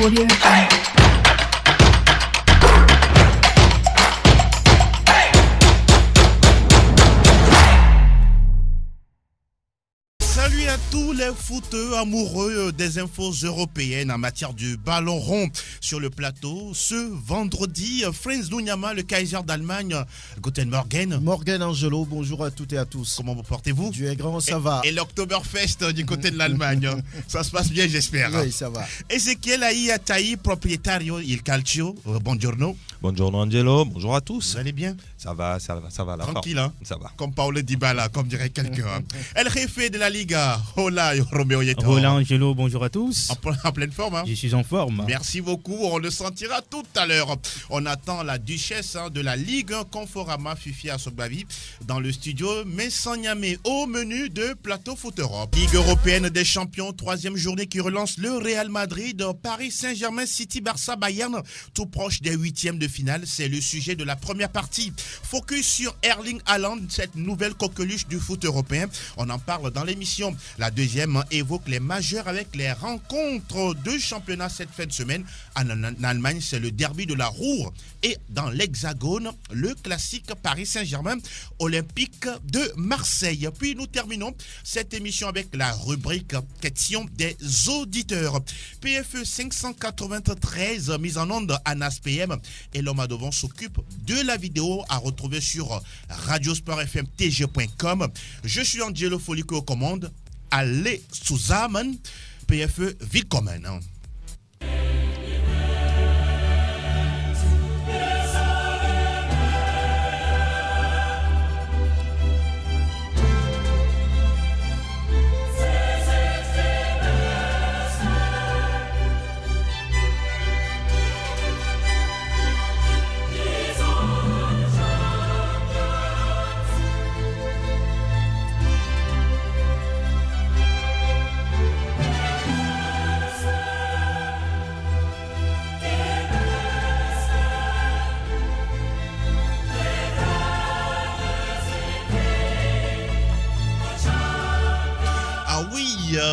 Audio Jungle. Salut à tous les footeux amoureux des infos européennes en matière du ballon rond sur le plateau. Ce vendredi, Franz Nunyama, le Kaiser d'Allemagne. Guten Morgen. Morgen Angelo, bonjour à toutes et à tous. Comment vous portez-vous? Dieu est grand, ça va. Et l'Oktoberfest du côté de l'Allemagne. Ça se passe bien, j'espère. Oui, ça va. Ezequiel Aïataï, proprietario Il Calcio. Buongiorno. Bonjour Angelo, bonjour à tous. Vous allez bien? Ça va la Tranquille, forme. hein? Ça va. Comme Paolo Dybala, comme dirait quelqu'un. El Jefe de la Liga. Hola, Romeo Yeto. Hola Angelo, bonjour à tous. En pleine forme, hein? Je suis en forme. Merci beaucoup, on le sentira tout à l'heure. On attend la duchesse de la Ligue Conforama Fifi Asogbavi dans le studio, mais sans Niamey au menu de Plateau Foot Europe. Ligue européenne des champions, troisième journée qui relance le Real Madrid, Paris Saint-Germain, City, Barça, Bayern, tout proche des huitièmes de finale. C'est le sujet de la première partie. Focus sur Erling Haaland, cette nouvelle coqueluche du foot européen. On en parle dans l'émission. La deuxième évoque les majeurs avec les rencontres de championnat cette fin de semaine. En Allemagne, c'est le derby de la Ruhr. Et dans l'Hexagone, le classique Paris Saint-Germain, Olympique de Marseille. Puis nous terminons cette émission avec la rubrique question des auditeurs. PFE 593, mise en onde Anas PM. Et l'homme à devant s'occupe de la vidéo à retrouver sur radiosportfmtg.com. Je suis Angelo Folico aux commandes. Allez, zusammen, PFE, willkommen.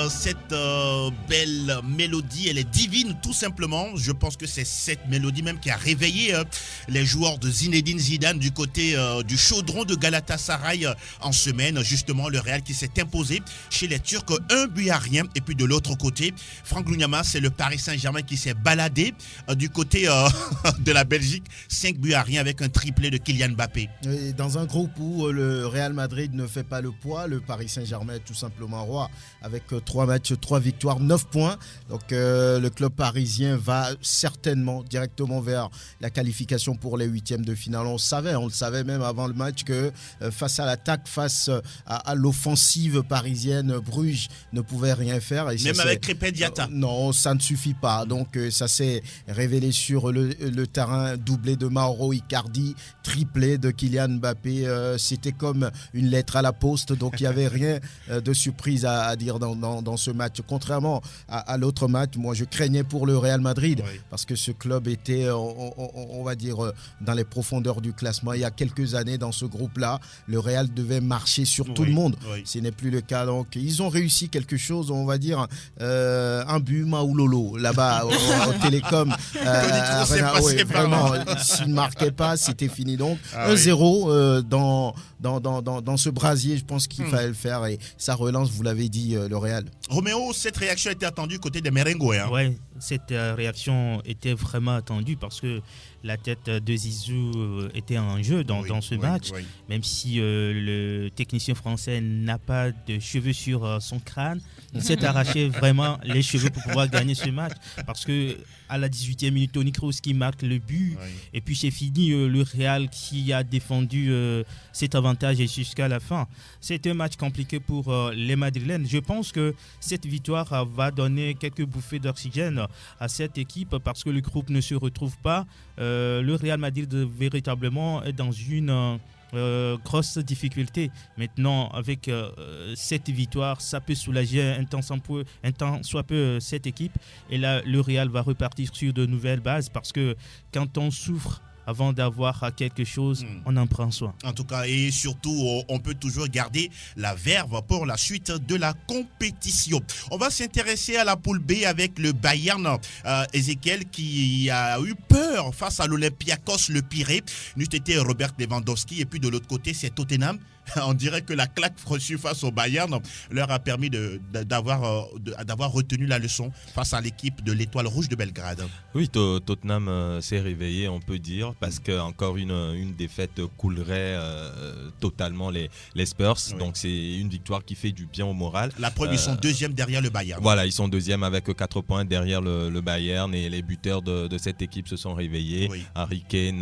Cette belle mélodie, elle est divine tout simplement. Je pense que c'est cette mélodie même qui a réveillé les joueurs de Zinedine Zidane du côté du chaudron de Galatasaray en semaine. Justement, le Real qui s'est imposé chez les Turcs 1-0. Et puis de l'autre côté, Franck Nunyama, c'est le Paris Saint-Germain qui s'est baladé du côté de la Belgique 5-0 avec un triplé de Kylian Mbappé. Et dans un groupe où le Real Madrid ne fait pas le poids, le Paris Saint-Germain est tout simplement roi avec 3 matchs, 3 victoires, 9 points. Donc le club parisien va certainement directement vers la qualification pour les huitièmes de finale. On le savait même avant le match que face à l'attaque, face à l'offensive parisienne, Bruges ne pouvait rien faire. Et même avec Krépin Diatta. Non, ça ne suffit pas. Donc ça s'est révélé sur le terrain, doublé de Mauro Icardi, triplé de Kylian Mbappé. C'était comme une lettre à la poste. Donc il n'y avait rien de surprise à dire dans ce match. Contrairement à l'autre match, moi je craignais pour le Real Madrid, oui, parce que ce club était, on va dire, dans les profondeurs du classement. Il y a quelques années, dans ce groupe-là, le Real devait marcher sur tout le monde. Oui. Ce n'est plus le cas. Donc ils ont réussi quelque chose, on va dire, un but Maoulolo là-bas au Télécom. Oui, vraiment, s'il ne marquait pas, c'était fini. Donc 1-0 dans ce brasier, je pense qu'il fallait le faire, et ça relance, vous l'avez dit, le Real. Roméo, cette réaction était attendue côté des Merengues. Hein? Oui, cette réaction était vraiment attendue parce que la tête de Zizou était en jeu dans ce match, même si le technicien français n'a pas de cheveux sur son crâne. Il s'est arraché vraiment les cheveux pour pouvoir gagner ce match, parce que à la 18e minute, Toni Kroos qui marque le but, et puis c'est fini, le Real qui a défendu cet avantage jusqu'à la fin. C'est un match compliqué pour les Madrilènes. Je pense que cette victoire va donner quelques bouffées d'oxygène à cette équipe, parce que le groupe ne se retrouve pas. Le Real Madrid véritablement est dans une grosse difficulté. Maintenant, avec cette victoire, ça peut soulager un temps soit peu cette équipe. Et là, le Real va repartir sur de nouvelles bases, parce que quand on souffre avant d'avoir quelque chose, on en prend soin. En tout cas, et surtout, on peut toujours garder la verve pour la suite de la compétition. On va s'intéresser à la poule B avec le Bayern. Ezekiel qui a eu peur face à l'Olympiakos, le Pirée. Nous, c'était Robert Lewandowski. Et puis de l'autre côté, c'est Tottenham. On dirait que la claque reçue face au Bayern leur a permis d'avoir retenu la leçon face à l'équipe de l'Étoile Rouge de Belgrade. Oui, Tottenham s'est réveillé, on peut dire, parce qu'encore une défaite coulerait totalement les Spurs. Oui. Donc c'est une victoire qui fait du bien au moral. La preuve, ils sont deuxièmes derrière le Bayern. Voilà, ils sont deuxièmes avec 4 points derrière le Bayern, et les buteurs de cette équipe se sont réveillés. Oui. Harry Kane,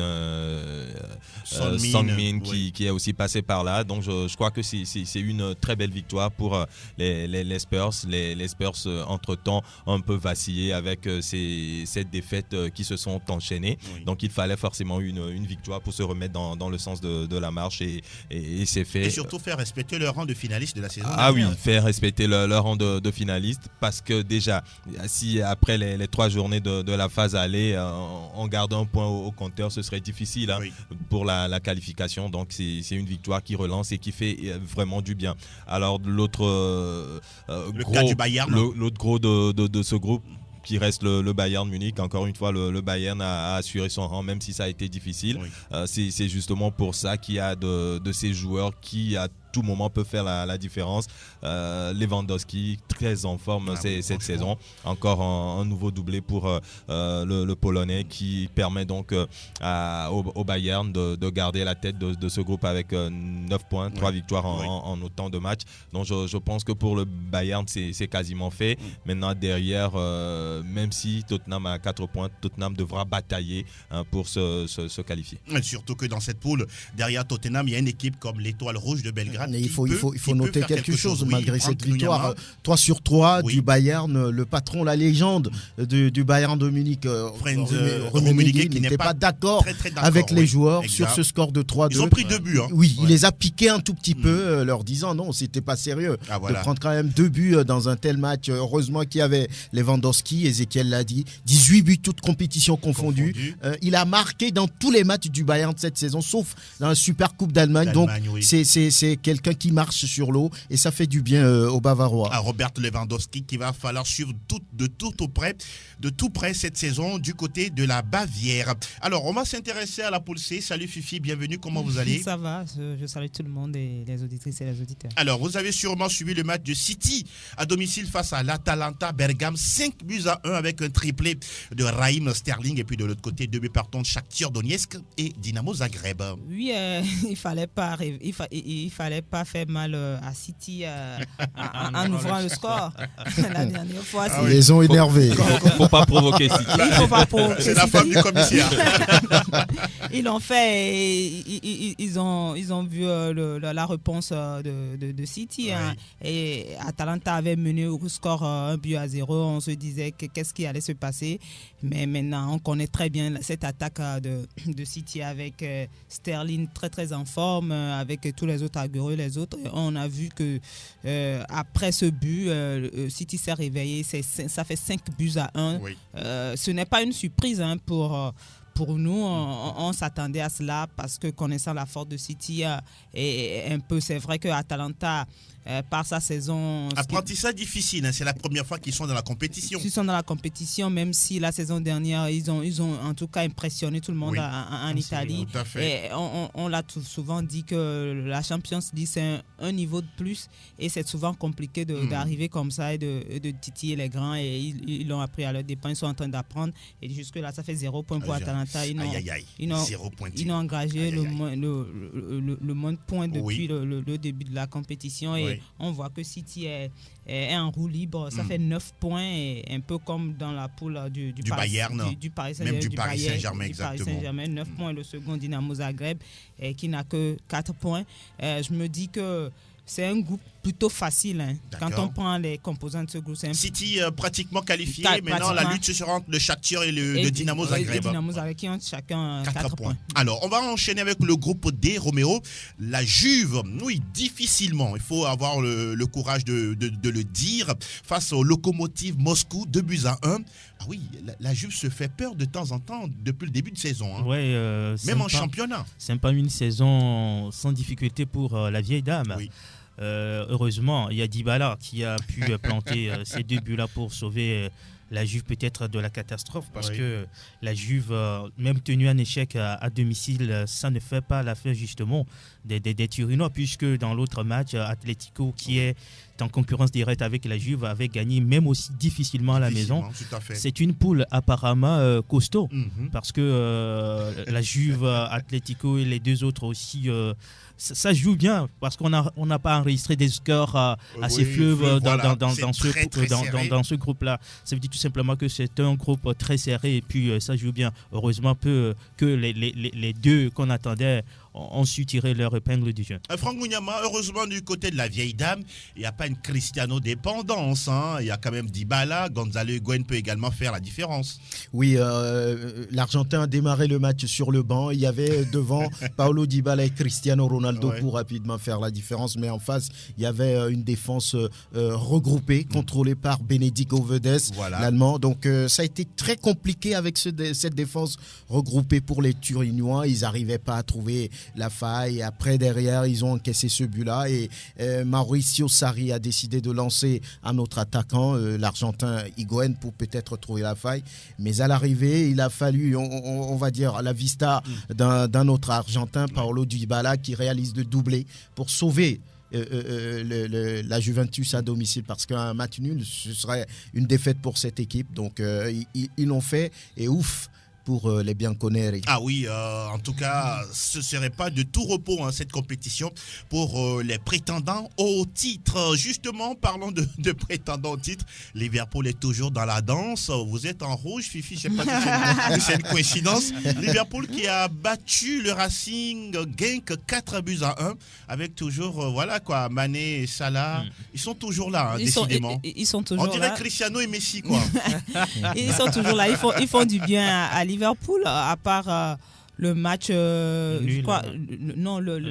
Son Min qui est aussi passé par là. Donc je crois que c'est une très belle victoire pour les Spurs. Les Spurs, entre-temps, ont un peu vacillé avec cette défaite qui se sont enchaînées. Oui. Donc il fallait forcément une victoire pour se remettre dans le sens de la marche, et c'est fait. Et surtout faire respecter leur rang de finaliste de la saison. Ah oui, faire respecter leur rang de finaliste, parce que déjà, si après les 3 journées de la phase aller, on garde un point au compteur, ce serait difficile pour la qualification. Donc c'est une victoire qui relance et qui fait vraiment du bien. Alors l'autre gros de ce groupe, qui reste le Bayern Munich. Encore une fois, le Bayern a assuré son rang, même si ça a été difficile. Oui. C'est justement pour ça qu'il y a de ces joueurs qui, à tout moment, peuvent faire la différence. Lewandowski, très en forme cette saison. Encore un nouveau doublé pour le Polonais, qui permet donc au Bayern de garder la tête de ce groupe avec 9 points, 3 victoires en autant de matchs. Donc je pense que pour le Bayern, c'est quasiment fait. Maintenant, derrière, même si Tottenham a 4 points, Tottenham devra batailler pour se qualifier. Et surtout que dans cette poule, derrière Tottenham, il y a une équipe comme l'Étoile Rouge de Belgrade. Mais il faut noter quelque chose malgré cette victoire. 3-3 du Bayern, le patron, la légende du Bayern de Munich, Rummenigge, n'était pas d'accord avec les joueurs sur ce score de 3-2. Ils ont pris 2 buts. Oui, il les a piqués un tout petit peu, leur disant non, c'était pas sérieux de prendre quand même 2 buts dans un tel match. Heureusement qu'il y avait Lewandowski, Ezekiel l'a dit, 18 buts toutes compétitions confondues. Il a marqué dans tous les matchs du Bayern cette saison, sauf dans la Super Coupe d'Allemagne. Donc c'est quelqu'un qui marche sur l'eau, et ça fait du bien aux Bavarois. Robert Lewandowski, qu'il va falloir suivre de tout près cette saison du côté de la Bavière. Alors, on va s'intéresser à la poule C. Salut Fifi, bienvenue, comment vous allez? Ça va, je salue tout le monde et les auditrices et les auditeurs. Alors, vous avez sûrement suivi le match de City à domicile face à l'Atalanta Bergame, 5-1 avec un triplé de Raheem Sterling, et puis de l'autre côté, 2 buts partants de Shakhtar Donetsk et Dynamo Zagreb. Oui, il fallait pas faire mal à City en ouvrant le score la dernière fois. Ils les ont énervés. Faut pas provoquer City. C'est la femme du commissaire. Ils l'ont fait et ils ont vu la réponse de City. Et Atalanta avait mené au score 1-0. On se disait qu'est-ce qui allait se passer. Mais maintenant, on connaît très bien cette attaque de City avec Sterling très très en forme, avec tous les autres aguerreux, les autres. On a vu que après ce but, City s'est réveillé. Ça fait 5-1. Oui. Ce n'est pas une surprise pour nous. On s'attendait à cela parce que connaissant la force de City, et un peu, c'est vrai que Atalanta, par sa saison... Apprentissage difficile, c'est la première fois qu'ils sont dans la compétition. Ils sont dans la compétition, même si la saison dernière, ils ont en tout cas impressionné tout le monde en Italie. Tout à fait. Et on l'a souvent dit que la Champions League, c'est un niveau de plus, et c'est souvent compliqué d'arriver comme ça et de titiller les grands, et ils l'ont appris à leur dépens. Ils sont en train d'apprendre, et jusque-là, ça fait 0 point pour Atalanta. Ils ont engagé le moins de points depuis le début de la compétition, et on voit que City est en roue libre. Ça fait 9 points, et un peu comme dans la poule du Bayern, du Paris Saint-Germain, exactement. Paris Saint-Germain, 9 points, le second Dynamo Zagreb qui n'a que 4 points. Je me dis que c'est un groupe plutôt facile. Hein. Quand on prend les composants de ce groupe, c'est City pratiquement qualifié. Maintenant, la lutte se sera entre le Shakhtar et le Dynamo Zagreb. Le Dynamo Zagreb qui ont chacun 4 points. Alors, on va enchaîner avec le groupe D, Roméo. La Juve, oui, difficilement. Il faut avoir le courage de le dire. Face au Lokomotiv Moscou, 2-1. Ah oui, la Juve se fait peur de temps en temps depuis le début de saison. Hein. Ouais, même en championnat. C'est pas une saison sans difficulté pour la vieille dame. Oui. Heureusement, il y a Dybala qui a pu planter ces 2 buts-là pour sauver la Juve peut-être de la catastrophe, parce que la Juve, même tenue en échec à domicile, ça ne fait pas l'affaire justement des Turinois, puisque dans l'autre match, Atlético, qui est en concurrence directe avec la Juve, avait gagné même aussi difficilement à la maison. C'est une poule apparemment costaud, parce que la Juve, Atlético et les 2 autres aussi, ça joue bien, parce qu'on n'a pas enregistré des scores assez fleuves dans ce groupe-là. Ça veut dire tout simplement que c'est un groupe très serré, et puis ça joue bien. Heureusement que les 2 qu'on attendait ont su tirer leur épingle du jeu. Franck Mougnama, heureusement du côté de la vieille dame, il n'y a pas une Cristiano-dépendance. Hein. Il y a quand même Dybala, Gonzalo Higuaín peut également faire la différence. Oui, l'Argentin a démarré le match sur le banc. Il y avait devant Paulo Dybala et Cristiano Ronaldo pour rapidement faire la différence. Mais en face, il y avait une défense regroupée, contrôlée par Benedict Ovedes, l'Allemand. Donc ça a été très compliqué avec cette défense regroupée pour les Turinois. Ils n'arrivaient pas à trouver la faille. Après, derrière, ils ont encaissé ce but-là, et Mauricio Sarri a décidé de lancer un autre attaquant, l'Argentin Higuaín, pour peut-être trouver la faille. Mais à l'arrivée, il a fallu, on va dire, la vista d'un autre Argentin, Paulo Dybala, qui réalise le doublé pour sauver la Juventus à domicile, parce qu'un match nul, ce serait une défaite pour cette équipe. Donc, ils l'ont fait, et ouf pour les Bianconeri. Ah oui, en tout cas, ce ne serait pas de tout repos cette compétition pour les prétendants au titre. Justement, parlons de prétendants au titre. Liverpool est toujours dans la danse. Vous êtes en rouge, Fifi, je ne sais pas si c'est une coïncidence. Liverpool qui a battu le Racing Genk 4-1, avec toujours, Mané et Salah. Ils sont toujours là, décidément. Ils sont toujours là. On dirait Cristiano et Messi, quoi. Ils sont toujours là. Ils font du bien à Liverpool, à part le match, nul,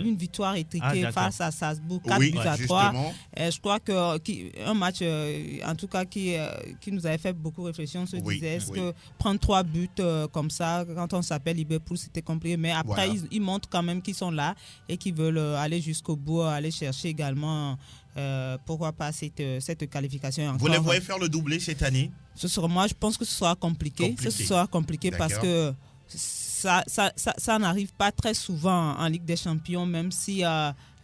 une victoire étriquée face à Salzbourg, 4-3. Je crois qu'un match, en tout cas, qui nous avait fait beaucoup réfléchir. On se disait, est-ce que prendre 3 buts comme ça, quand on s'appelle Liverpool, c'était compliqué. Mais après, ils montrent quand même qu'ils sont là et qu'ils veulent aller jusqu'au bout, aller chercher également, pourquoi pas, cette qualification. Encore. Vous les voyez faire le doublé cette année? Moi, je pense que ce sera compliqué. Ce sera compliqué parce que ça n'arrive pas très souvent en Ligue des Champions, même si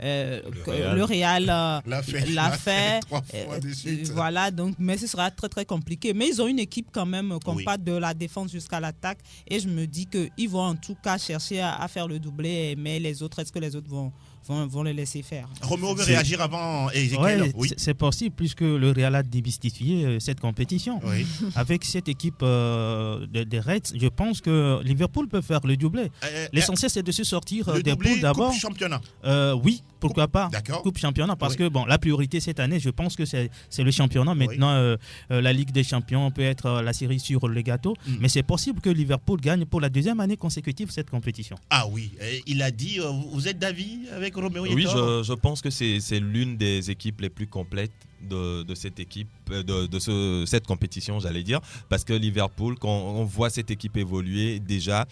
le Real l'a fait 3 fois de suite. Donc, mais ce sera très très compliqué. Mais ils ont une équipe quand même compacte de la défense jusqu'à l'attaque, et je me dis qu'ils vont en tout cas chercher à faire le doublé, mais les autres, est-ce que les autres vont les laisser faire? Roméo veut réagir avant Ezekiel. C'est possible, puisque le Real a démystifié cette compétition. Avec cette équipe des Reds, je pense que Liverpool peut faire le doublé. L'essentiel, c'est de se sortir des poules d'abord. Coupe championnat. Oui, pourquoi pas. Coupe championnat, parce que la priorité cette année, je pense que c'est le championnat. Maintenant, la Ligue des Champions peut être la série sur le gâteau, mais c'est possible que Liverpool gagne pour la 2e année consécutive cette compétition. Ah oui, il a dit, vous êtes d'avis avec Roméo? Oui, je pense que c'est l'une des équipes les plus complètes de cette équipe, cette compétition, j'allais dire, parce que Liverpool, quand on voit cette équipe évoluer déjà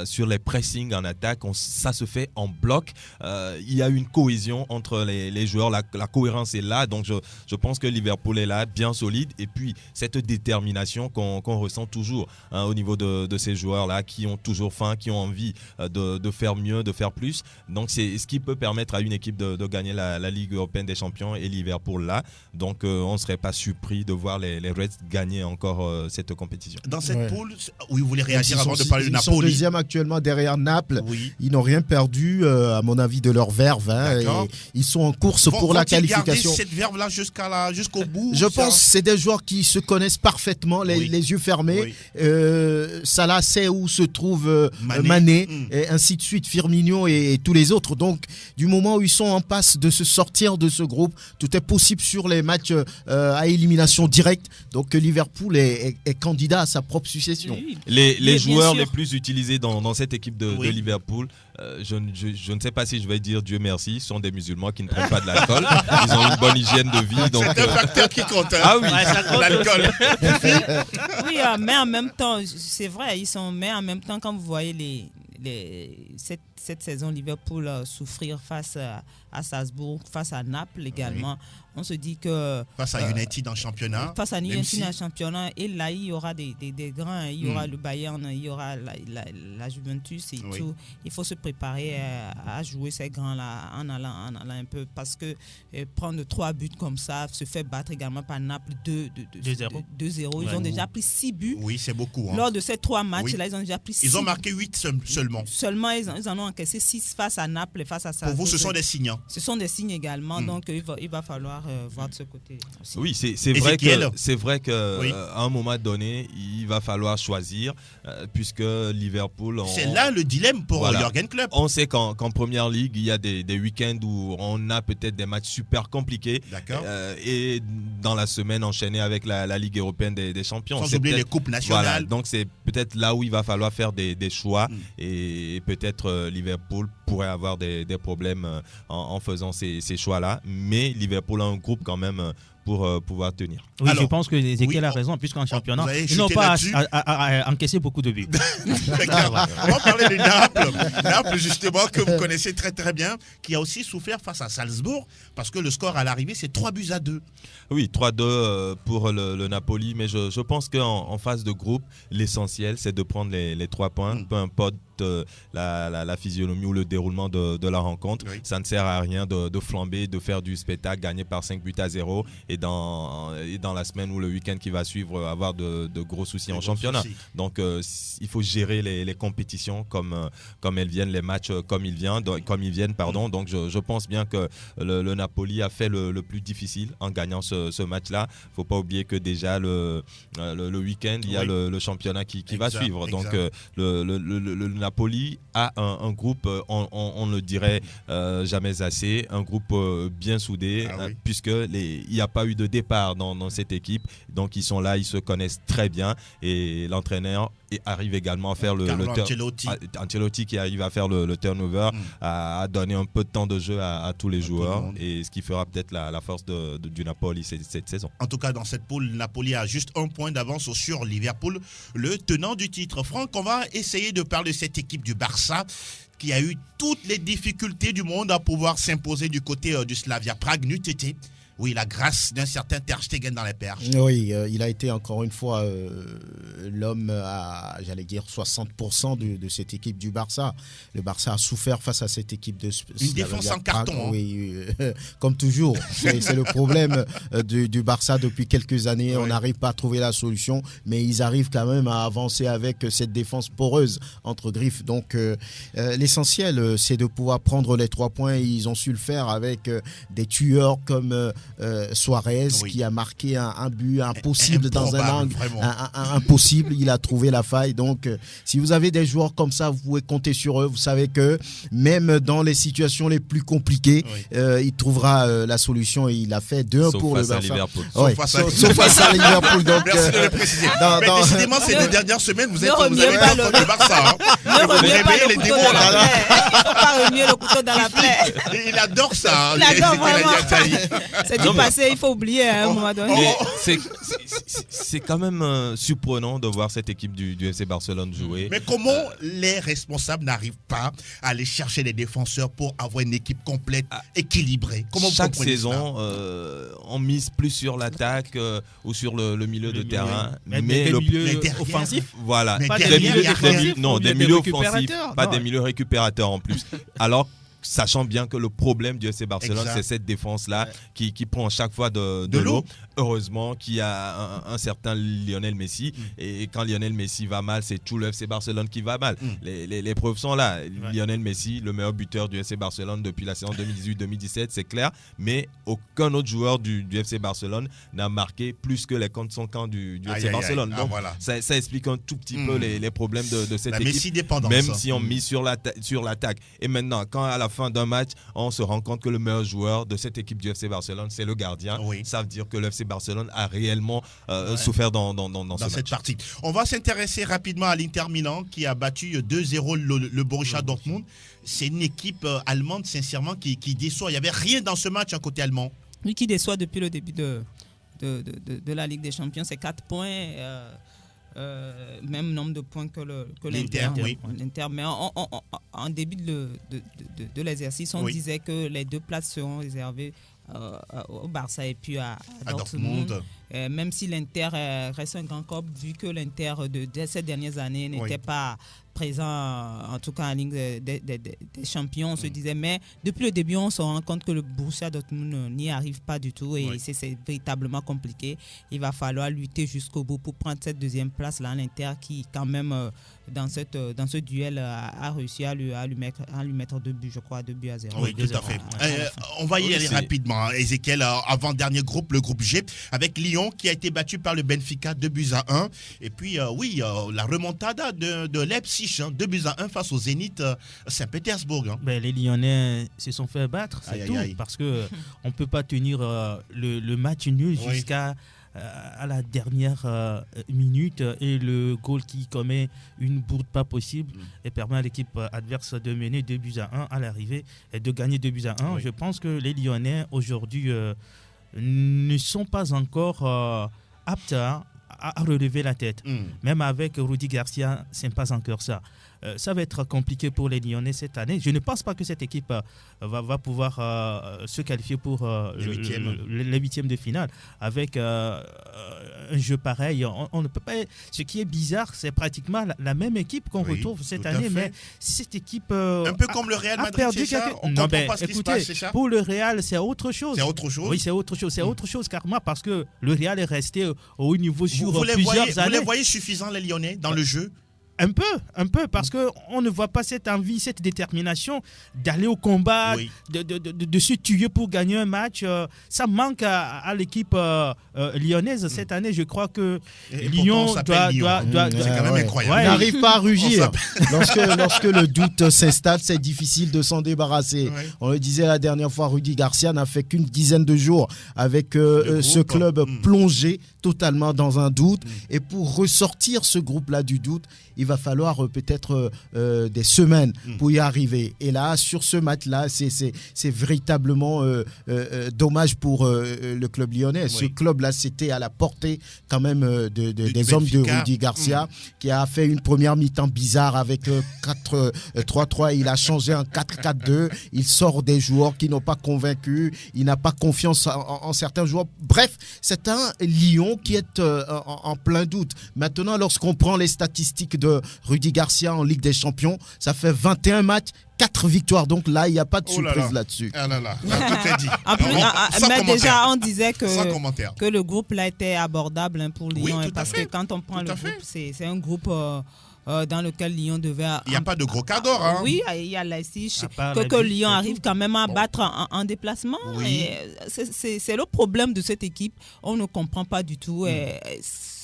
sur les pressings en attaque, ça se fait en bloc. Il y a une cohésion entre les joueurs, la cohérence est là, donc je pense que Liverpool est là, bien solide, et puis cette détermination qu'on ressent toujours au niveau de ces joueurs-là, qui ont toujours faim, qui ont envie de faire mieux, de faire plus. Donc c'est ce qui peut permettre à une équipe de gagner la Ligue européenne des champions, et Liverpool là. Donc on ne serait pas surpris de voir les Reds gagner encore cette compétition. Dans cette poule, oui, vous voulez réagir avant de parler de Napoli. Ils sont deuxième actuellement derrière Naples. Oui. Ils n'ont rien perdu, à mon avis, de leur verve. Et ils sont en course pour la qualification. Cette verve-là jusqu'au bout. Je pense que c'est des joueurs qui se connaissent parfaitement, les yeux fermés. Oui. Salah sait où se trouve Mané, et ainsi de suite, Firmino et tous les autres. Donc, du moment où ils sont en passe de se sortir de ce groupe, tout est possible sur les matchs à élimination directe. Donc, Liverpool est candidat à sa propre succession. Oui. Les joueurs les plus utilisés dans cette équipe de Liverpool, je ne sais pas si je vais dire Dieu merci, sont des musulmans qui ne prennent pas de l'alcool. Ils ont une bonne hygiène de vie. Donc, c'est un facteur qui compte. Ah oui, l'alcool. Oui, mais en même temps, c'est vrai, ils sont. Mais en même temps, quand vous voyez cette saison Liverpool souffrir face à Salzbourg, face à Naples également, on se dit que face à United en championnat, en championnat, et là il y aura des grands, il y aura le Bayern, il y aura la Juventus et tout. Il faut se préparer à jouer ces grands là en allant un peu, parce que prendre 3 buts comme ça, se faire battre également par Naples 2-0. Ils ont déjà pris 6 buts. Oui, c'est beaucoup. Lors de ces 3 matchs là, ils ont déjà pris 6. Ils ont marqué 8 seulement. Ils en ont encaissé 6 face à Naples et face à Salzbourg. Pour vous, ce sont des signes. Ce sont des signes également, donc il va falloir voir de ce côté aussi. Oui, c'est vrai que à un moment donné, il va falloir choisir, puisque Liverpool... C'est là le dilemme pour Jürgen Klopp. On sait qu'en Première Ligue, il y a des week-ends où on a peut-être des matchs super compliqués. D'accord. Et dans la semaine enchaînée avec la Ligue européenne des champions. Sans oublier les coupes nationales. Voilà, donc c'est peut-être là où il va falloir faire des choix. Et peut-être Liverpool pourrait avoir des problèmes en faisant ces choix-là. Mais Liverpool a un groupe quand même pour pouvoir tenir. Oui, alors, je pense que Ezekiel a raison, puisqu'en championnat, ils n'ont pas à encaisser beaucoup de buts. On va parler de Naples, justement, que vous connaissez très très bien, qui a aussi souffert face à Salzbourg, parce que le score à l'arrivée, c'est 3-2. Oui, 3-2 pour le Napoli, mais je pense qu'en phase de groupe, l'essentiel, c'est de prendre les 3 points, peu importe la physionomie ou le déroulement de la rencontre. Oui. Ça ne sert à rien de flamber, de faire du spectacle, gagner par 5-0 et dans la semaine ou le week-end qui va suivre, avoir de gros soucis en championnat. Donc il faut gérer les compétitions comme elles viennent, les matchs comme ils viennent. Donc je pense bien que le Napoli a fait le plus difficile en gagnant ce match-là. Il ne faut pas oublier que déjà le week-end, il y a le championnat qui va suivre. Donc le Napoli a un groupe, on ne le dirait jamais assez, un groupe bien soudé, puisqu'il n'y a pas eu de départ dans cette équipe. Donc ils sont là, ils se connaissent très bien, et l'entraîneur arrive également à faire Ancelotti qui arrive à faire le turnover, à donner un peu de temps de jeu à tous les joueurs, et ce qui fera peut-être la force du Napoli cette saison. En tout cas, dans cette poule, Napoli a juste 1 point d'avance sur Liverpool, le tenant du titre. Franck, on va essayer de parler de cette équipe du Barça qui a eu toutes les difficultés du monde à pouvoir s'imposer du côté du Slavia Prague. N'eût été, oui, la grâce d'un certain Ter Stegen dans les perches. Oui, il a été encore une fois l'homme à, j'allais dire, 60% de cette équipe du Barça. Le Barça a souffert face à cette équipe de une défense en carton. Oui, comme toujours. C'est le problème du Barça depuis quelques années. On n'arrive pas à trouver la solution, mais ils arrivent quand même à avancer avec cette défense poreuse entre griffes. Donc, l'essentiel, c'est de pouvoir prendre les 3 points. Ils ont su le faire avec des tueurs comme Suarez, qui a marqué un but impossible dans un angle impossible. Il a trouvé la faille. Donc si vous avez des joueurs comme ça, vous pouvez compter sur eux. Vous savez que même dans les situations les plus compliquées, il trouvera la solution, et il a fait 2-1 pour le Barça. Sauf face à Liverpool. Donc, merci de le préciser. Mais décidément, ces 2 dernières semaines, vous avez pas le Barça. Ne remuez pas le couteau dans la plaie. Il ne faut pas remuer le couteau dans la plaie. Il adore ça. Il adore vraiment. C'est du passé, il faut oublier à un moment donné. C'est quand même surprenant de voir cette équipe du FC Barcelone jouer. Mais comment les responsables n'arrivent pas à aller chercher les défenseurs pour avoir une équipe complète, équilibrée? Comment chaque saison, on mise plus sur l'attaque ou sur le milieu de terrain, mais le milieu offensif. Voilà, des milieux offensifs, pas des milieux récupérateurs en plus. Alors sachant bien que le problème du FC Barcelone, c'est cette défense-là qui prend chaque fois de l'eau. Heureusement qu'il y a un certain Lionel Messi. Et quand Lionel Messi va mal, c'est tout le FC Barcelone qui va mal. Les preuves sont là. Lionel Messi, le meilleur buteur du FC Barcelone depuis la saison 2018-2017, c'est clair. Mais aucun autre joueur du FC Barcelone n'a marqué plus que les comptes son camp du FC Barcelone. Donc ça explique un tout petit peu les problèmes de cette équipe. Messi dépendance. Même si on mise sur l'attaque. Et maintenant, quand à la fin d'un match, on se rend compte que le meilleur joueur de cette équipe du FC Barcelone, c'est le gardien. Ça veut dire que le FC Barcelone a réellement souffert dans cette partie. On va s'intéresser rapidement à l'Inter Milan qui a battu 2-0 le Borussia Dortmund. C'est une équipe allemande, sincèrement, qui déçoit. Il n'y avait rien dans ce match, côté allemand. Oui, qui déçoit depuis le début de la Ligue des Champions. C'est 4 points. Même nombre de points que l'Inter. L'Inter. Mais en début de l'exercice, on disait que les 2 places seront réservées au Barça et puis à Dortmund. Même si l'Inter reste un grand club, vu que l'Inter de ces dernières années n'était pas présent, en tout cas en Ligue des Champions, on se disait, mais depuis le début, on se rend compte que le Borussia Dortmund n'y arrive pas du tout et c'est véritablement compliqué. Il va falloir lutter jusqu'au bout pour prendre cette 2e place là, l'Inter qui quand même dans ce duel a réussi à lui mettre 2 buts, je crois, 2 buts à 0. Oui, tout à fait. On va y aller rapidement, Ezekiel, avant dernier groupe, le groupe G, avec Lyon qui a été battu par le Benfica 2-1. Et puis la remontada de Leipzig, 2-1 face au Zénith Saint-Pétersbourg. Les Lyonnais se sont fait battre, c'est tout. Parce qu'on ne peut pas tenir le match nul jusqu'à à la dernière minute et le goal qui commet une bourde pas possible et permet à l'équipe adverse de mener 2-1 à l'arrivée et de gagner 2-1. Je pense que les Lyonnais aujourd'hui ne sont pas encore aptes à relever la tête. Même avec Rudy Garcia, ce n'est pas encore ça. Ça va être compliqué pour les Lyonnais cette année. Je ne pense pas que cette équipe va pouvoir se qualifier pour les huitièmes de finale. Avec un jeu pareil, on ne peut pas. Ce qui est bizarre, c'est pratiquement la même équipe qu'on retrouve cette année, mais cette équipe un peu comme le Real Madrid, c'est ça. On comprend pas ce qui se passe, c'est ça. Pour le Real, c'est autre chose. C'est autre chose. Oui, c'est autre chose. C'est autre chose carrément parce que le Real est resté au haut niveau sur plusieurs années. Vous les voyez suffisants, les Lyonnais, dans le jeu? Un peu, parce qu'on ne voit pas cette envie, cette détermination d'aller au combat, de se tuer pour gagner un match. Ça manque à l'équipe lyonnaise cette année. Je crois que Lyon doit c'est quand même incroyable. Il n'arrive pas à rugir. Lorsque le doute s'installe, c'est difficile de s'en débarrasser. On le disait la dernière fois, Rudy Garcia n'a fait qu'une dizaine de jours avec ce club plongé totalement dans un doute. Et pour ressortir ce groupe-là du doute, il va falloir peut-être des semaines pour y arriver. Et là, sur ce match-là, c'est véritablement dommage pour le club lyonnais. Ce club-là, c'était à la portée quand même des hommes de Rudy Garcia, qui a fait une première mi-temps bizarre avec 4-3-3. Il a changé en 4-4-2. Il sort des joueurs qui n'ont pas convaincu. Il n'a pas confiance en certains joueurs. Bref, c'est un Lyon qui est en plein doute. Maintenant, lorsqu'on prend les statistiques de Rudy Garcia en Ligue des Champions, ça fait 21 matchs, 4 victoires. Donc là, il n'y a pas de surprise là-dessus. Ah là là, tout est dit. Mais déjà, on disait que le groupe là était abordable pour Lyon. Parce que quand on prend le groupe, c'est un groupe dans lequel Lyon devait... Il n'y a pas de gros cadors. Oui, il y a Leipzig que Lyon arrive quand même à battre en déplacement. C'est le problème de cette équipe. On ne comprend pas du tout.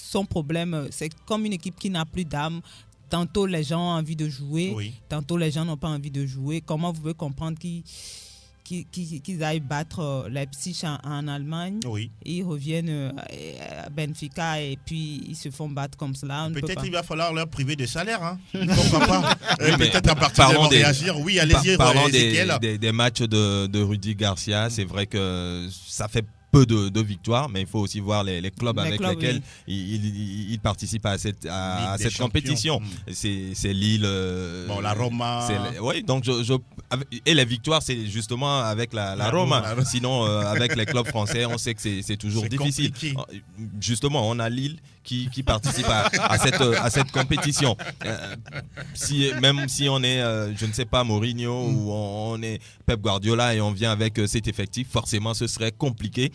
Son problème, c'est comme une équipe qui n'a plus d'âme. Tantôt les gens ont envie de jouer, tantôt les gens n'ont pas envie de jouer. Comment vous pouvez comprendre qu'ils aillent battre Leipzig en Allemagne? Ils reviennent à Benfica et puis ils se font battre comme cela. Peut-être il va falloir leur priver de salaire. Pourquoi pas? Peut-être à partir de réagir. Oui, allez-y. Parlons des matchs de Rudy Garcia. C'est vrai que ça fait peu de victoires, mais il faut aussi voir les clubs avec lesquels il participe à cette compétition. C'est Lille, la Roma. Donc et les victoires, c'est justement avec la Roma. Sinon, avec les clubs français, on sait que c'est toujours difficile. Compliqué. Justement, on a Lille qui participent à cette compétition. Même si on est, je ne sais pas, Mourinho ou on est Pep Guardiola et on vient avec cet effectif, forcément ce serait compliqué.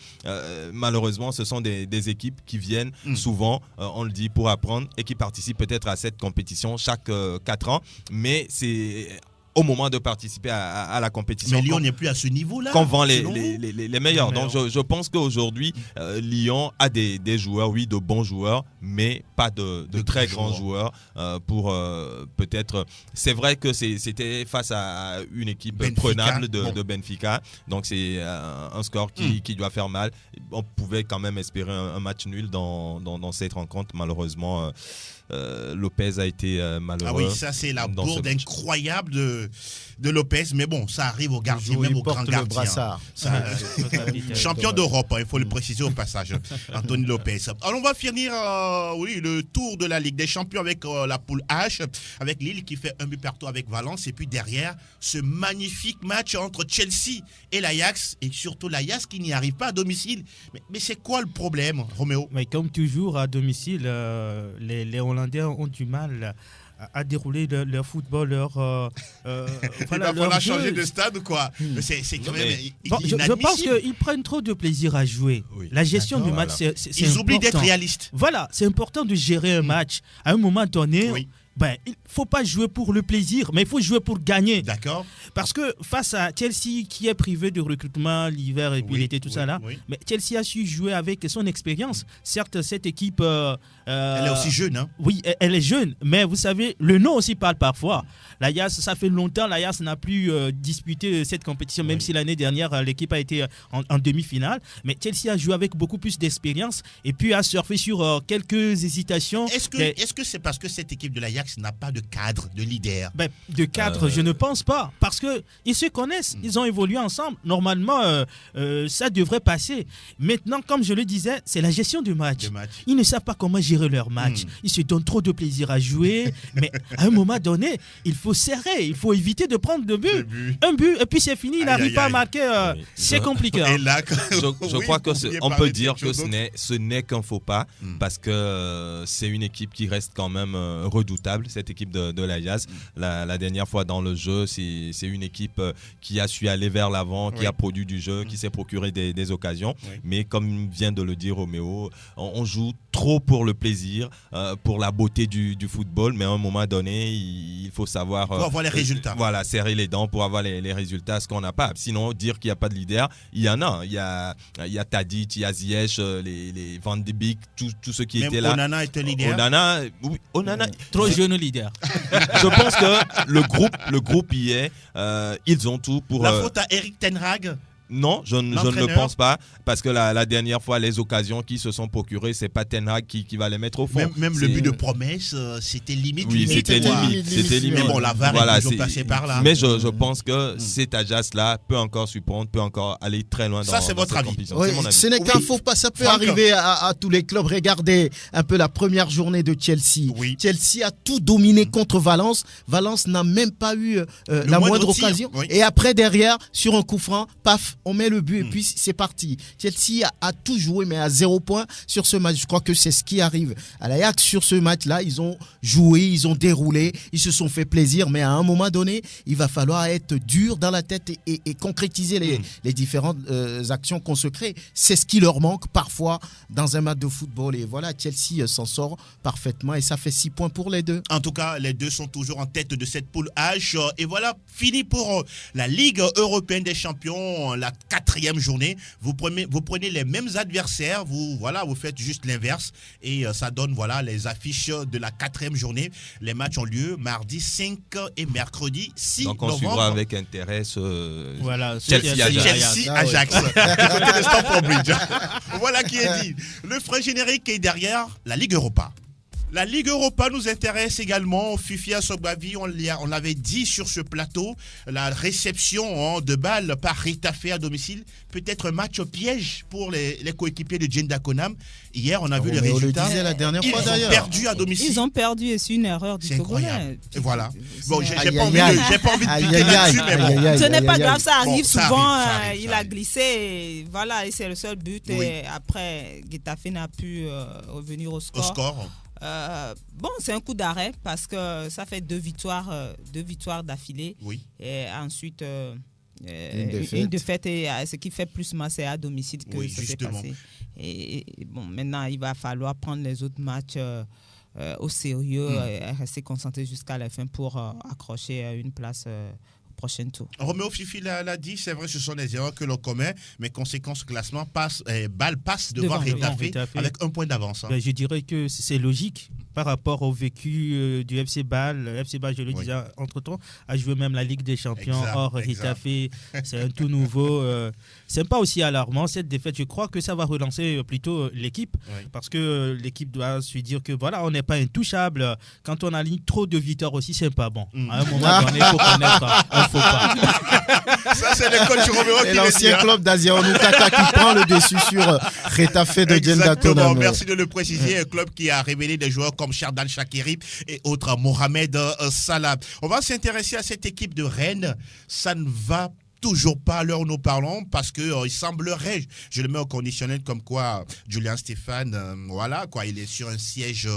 Malheureusement, ce sont des équipes qui viennent souvent, on le dit, pour apprendre et qui participent peut-être à cette compétition chaque 4 ans. Mais c'est au moment de participer à la compétition. Mais Lyon n'est plus à ce niveau-là. Qu'on vend les meilleurs. Donc je pense qu'aujourd'hui, Lyon a des joueurs, oui, de bons joueurs, mais pas de très grands joueurs. Pour peut-être. C'est vrai que c'était face à une équipe Benfica, prenable de Benfica. Donc c'est un score qui doit faire mal. On pouvait quand même espérer un match nul dans cette rencontre. Malheureusement, Lopez a été malheureux. Ah oui, ça c'est la bourde incroyable de Lopez, mais bon, ça arrive au gardien, même au grand gardien. Champion d'Europe, il faut le préciser au passage, Anthony Lopez. Alors on va finir le tour de la Ligue des Champions avec la poule H, avec Lille qui fait 1-0 avec Valence, et puis derrière, ce magnifique match entre Chelsea et l'Ajax, et surtout l'Ajax qui n'y arrive pas à domicile. Mais c'est quoi le problème, Roméo? Mais comme toujours, à domicile, les Hollandais ont du mal à dérouler leur football, il va falloir changer de stade, quoi. C'est quand même je pense qu'ils prennent trop de plaisir à jouer. Oui. La gestion du match, c'est ils important. oublient d'être réalistes. Voilà, c'est important de gérer un match. À un moment donné, il ne faut pas jouer pour le plaisir, mais il faut jouer pour gagner. D'accord. Parce que face à Chelsea, qui est privé de recrutement l'hiver et puis l'été, tout ça là, mais Chelsea a su jouer avec son expérience. Certes, cette équipe... elle est aussi jeune, hein? Oui, elle est jeune, mais vous savez, le nom aussi parle parfois. L'Ajax, ça fait longtemps, l'Ajax n'a plus disputé cette compétition, même si l'année dernière, l'équipe a été en demi-finale. Mais Chelsea a joué avec beaucoup plus d'expérience et puis a surfé sur quelques hésitations. Est-ce que c'est parce que cette équipe de l'Ajax n'a pas de cadre, de leader? De cadre, je ne pense pas. Parce qu'ils se connaissent, ils ont évolué ensemble. Normalement, ça devrait passer. Maintenant, comme je le disais, c'est la gestion du match. Ils ne savent pas comment gérer leur match. Ils se donnent trop de plaisir à jouer. Mais à un moment donné, il faut serrer. Il faut éviter de prendre de but. Un but, et puis c'est fini. Il n'arrive pas à marquer. C'est compliqué. Et là, je crois qu'on peut dire que ce n'est qu'un faux pas. Parce que c'est une équipe qui reste quand même redoutable, cette équipe de l'Ajax. La dernière fois dans le jeu, c'est une équipe qui a su aller vers l'avant, qui a produit du jeu, qui s'est procuré des occasions. Mais comme vient de le dire Roméo, on joue trop pour le plaisir, pour la beauté du football, mais à un moment donné, il faut savoir... pour avoir les résultats. Voilà, serrer les dents pour avoir les résultats, ce qu'on n'a pas. Sinon, dire qu'il n'y a pas de leader, il y en a. Il y a Tadic, il y a Ziyech, les Van de Beek, tous ceux qui étaient là. Onana était leader. Onana, trop jeune leader. Je pense que le groupe y est. Ils ont tout pour... La faute à Eric Ten Hag? Non, je ne le pense pas, parce que la dernière fois, les occasions qui se sont procurées, c'est pas Ten Hag qui va les mettre au fond. Même le but de promesse, c'était limite. Oui, c'était limite. Mais bon, la VAR est toujours passée par là. Mais je pense que cet Ajax-là peut encore surprendre, peut encore aller très loin ça, c'est votre avis. Oui, ce n'est qu'un faux pas, ça peut arriver à tous les clubs. Regardez un peu la première journée de Chelsea. Chelsea a tout dominé contre Valence. Valence n'a même pas eu la moindre occasion. Et après, derrière, sur un coup franc, paf, on met le but et puis c'est parti. Chelsea a tout joué, mais à 0 point sur ce match. Je crois que c'est ce qui arrive à l'Ajax sur ce match-là. Ils ont joué, ils ont déroulé, ils se sont fait plaisir, mais à un moment donné, il va falloir être dur dans la tête et concrétiser les différentes actions qu'on se crée. C'est ce qui leur manque parfois dans un match de football. Et voilà, Chelsea s'en sort parfaitement et ça fait 6 points pour les deux. En tout cas, les deux sont toujours en tête de cette poule H. Et voilà, fini pour la Ligue européenne des champions, la 4e journée. Vous prenez les mêmes adversaires, vous faites juste l'inverse et ça donne les affiches de la 4e journée. Les matchs ont lieu mardi 5 et mercredi 6 novembre. Donc on suivra avec intérêt Chelsea-Ajax. Écoutez le Stamford Bridge. Voilà qui est dit. Le frais générique est derrière la Ligue Europa. La Ligue Europa nous intéresse également. Fifia Sogbavi, on l'avait dit sur ce plateau, la réception de balles par Retafe à domicile peut être un match piège pour les coéquipiers de Djenda Konam. Hier, on a vu les résultats. On le disait la dernière fois d'ailleurs. Ils ont perdu à domicile. Ils ont perdu et c'est une erreur du Togolais. Et voilà. Bon, j'ai pas envie de piquer là-dessus, mais bon. Ce n'est pas grave, ça arrive souvent. Il a glissé, et voilà, et c'est le seul but. Oui. Et après, Getafe n'a pu revenir au score. Bon, c'est un coup d'arrêt parce que ça fait deux victoires d'affilée. Oui. Et ensuite, une défaite, et ce qui fait plus mal, c'est à domicile que ça s'est passé. Et bon, maintenant, il va falloir prendre les autres matchs au sérieux et rester concentré jusqu'à la fin pour accrocher une place prochain tour. Roméo Fifi l'a dit, c'est vrai, ce sont les erreurs que l'on commet, mais conséquence classement, balle passe devant Retafe avec un point d'avance. Je dirais que c'est logique par rapport au vécu du FC Bâle. Le FC Bâle, je le disais entre-temps, a joué même la Ligue des Champions. Or, Retafe, c'est un tout nouveau. C'est pas aussi alarmant cette défaite. Je crois que ça va relancer plutôt l'équipe, parce que l'équipe doit se dire que voilà, on n'est pas intouchable. Quand on aligne trop de victoires aussi, c'est pas bon. À un moment donné, il faut connaître un faux pas. Ça, c'est le coach Romero qui l'ancien club d'Asia Onukaka qui prend le dessus sur Retafe de Djenda Konam. Merci de le préciser. Un club qui a révélé des joueurs comme Shardan Shaqiri et autres, Mohamed Salah. On va s'intéresser à cette équipe de Rennes. Ça ne va toujours pas à l'heure où nous parlons parce que il semblerait, je le mets au conditionnel comme quoi Julien Stéphane, voilà quoi, il est sur un siège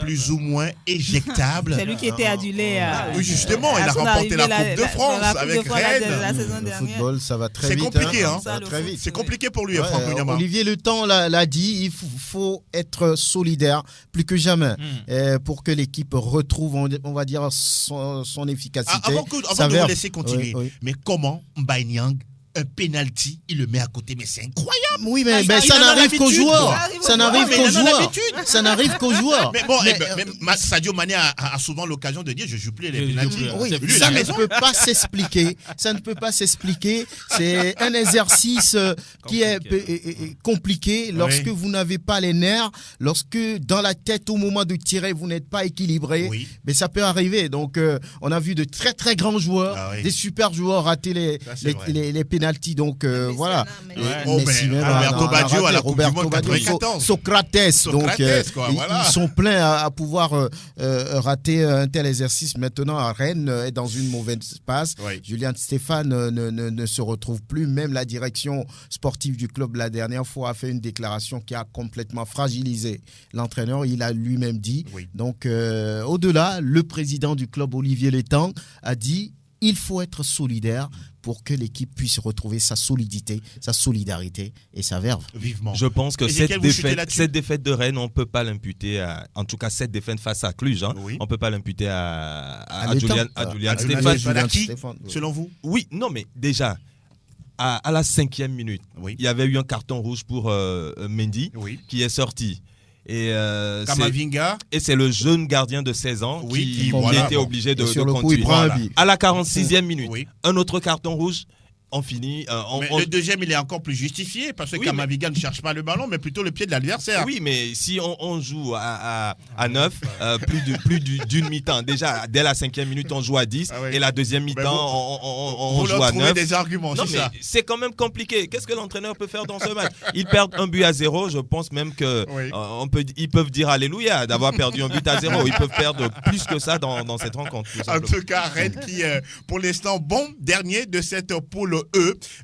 plus ou moins éjectable. C'est lui qui était adulé. Oui, justement, il a remporté la Coupe de France avec Rennes. Le football, ça va très vite. C'est compliqué, hein. Ça va très vite. C'est compliqué pour lui, Franck Munyama. Olivier Le Temps l'a dit, il faut être solidaire plus que jamais pour que l'équipe retrouve, on va dire, son efficacité. Avant de vous laisser continuer, mais comment Mbaye Niang, un penalty, il le met à côté, mais c'est incroyable. Oui, mais ça n'arrive qu'aux joueurs. Ça n'arrive qu'aux joueurs. Ça n'arrive qu'aux joueurs. Mais bon, Sadio Mané a souvent l'occasion de dire je joue plus les penaltys. Ça ne peut pas s'expliquer. Ça ne peut pas s'expliquer. C'est un exercice qui est compliqué lorsque vous n'avez pas les nerfs, lorsque dans la tête au moment de tirer vous n'êtes pas équilibré. Mais ça peut arriver. Donc on a vu de très très grands joueurs, des super joueurs rater les penalty. Donc voilà. Messi même, Roberto Baggio à la Coupe du Monde 94. Socrates. Donc ils sont pleins à pouvoir rater un tel exercice. Maintenant à Rennes est dans une mauvaise passe. Julien Stéphane ne se retrouve plus. Même la direction sportive du club la dernière fois a fait une déclaration qui a complètement fragilisé l'entraîneur. Il a lui-même dit. Donc au-delà, le président du club Olivier Létang a dit il faut être solidaire pour que l'équipe puisse retrouver sa solidité, sa solidarité et sa verve. Vivement. Je pense que cette défaite de Rennes, on ne peut pas l'imputer en tout cas cette défaite face à Cluj, on ne peut pas l'imputer à Julien Stéphane. Selon vous? Oui, non mais déjà, à la 5e minute, il y avait eu un carton rouge pour Mendy qui est sorti. Et Kamavinga. Et c'est le jeune gardien de 16 ans qui était obligé de continuer. À la 46e minute, un autre carton rouge. On finit. Le deuxième, il est encore plus justifié parce que Kamavinga ne cherche pas le ballon, mais plutôt le pied de l'adversaire. Oui, mais si on joue à 9, plus d'une mi-temps. Déjà, dès la 5e minute, on joue à 10. Et la deuxième mi-temps, on joue à 9. Des arguments, non, mais c'est quand même compliqué. Qu'est-ce que l'entraîneur peut faire dans ce match? Ils perdent 1-0. Je pense même qu'ils peuvent dire Alléluia d'avoir perdu 1-0. Ils peuvent perdre plus que ça dans cette rencontre. En tout cas, Rennes qui, pour l'instant, dernier de cette poule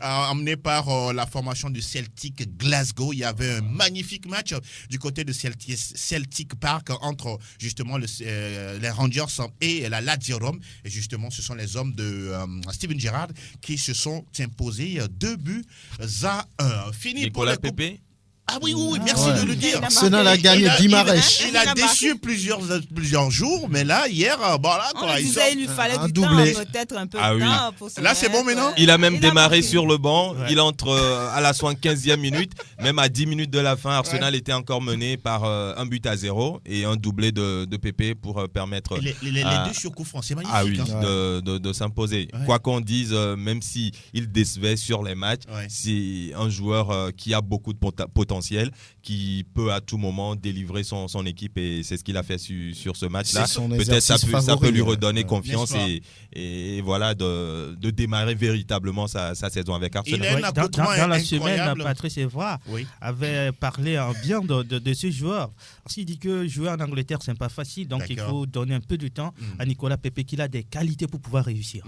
emmené par la formation du Celtic Glasgow. Il y avait un magnifique match du côté de Celtic Park entre justement les Rangers et la Lazio Rome. Et justement, ce sont les hommes de Steven Gerrard qui se sont imposés 2-1. Fini Nicolas pour Pepe. Ah oui, merci de le dire. Arsenal a gagné Guimarães. Il a déçu plusieurs jours, mais là, hier, il lui fallait du temps, peut-être un peu de temps pour se là, c'est bon maintenant. Il a même démarré sur le banc. Il entre à la 75e minute. Même à 10 minutes de la fin, Arsenal était encore mené par 1-0 et un doublé de Pepe pour permettre les deux sur coup franc, c'est magnifique. De s'imposer. Quoi qu'on dise, même s'il décevait sur les matchs, c'est un joueur qui a beaucoup de potentiel. potentiel qui peut à tout moment délivrer son équipe et c'est ce qu'il a fait sur ce match-là. Peut-être ça peut lui redonner confiance et voilà de démarrer véritablement sa saison avec Arsenal. Dans la semaine, Patrice Evra avait parlé en bien de ce joueur. Parce qu'il dit que jouer en Angleterre, c'est pas facile, donc il faut donner un peu de temps à Nicolas Pepe qu'il a des qualités pour pouvoir réussir.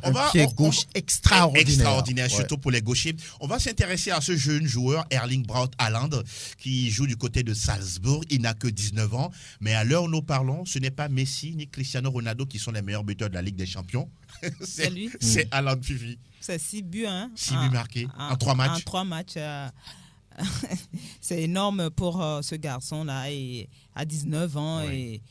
Un pied gauche extraordinaire, surtout pour les gauchers. On va s'intéresser à ce jeune joueur, Erling Braut Haaland, qui joue du côté de Salzbourg. Il n'a que 19 ans, mais à l'heure où nous parlons, ce n'est pas Messi ni Cristiano Ronaldo qui sont les meilleurs buteurs de la Ligue des Champions. C'est Haaland, Fifi. C'est 6 buts, 6 buts marqués en 3 matchs. En 3 matchs. C'est énorme pour ce garçon-là et à 19 ans. Et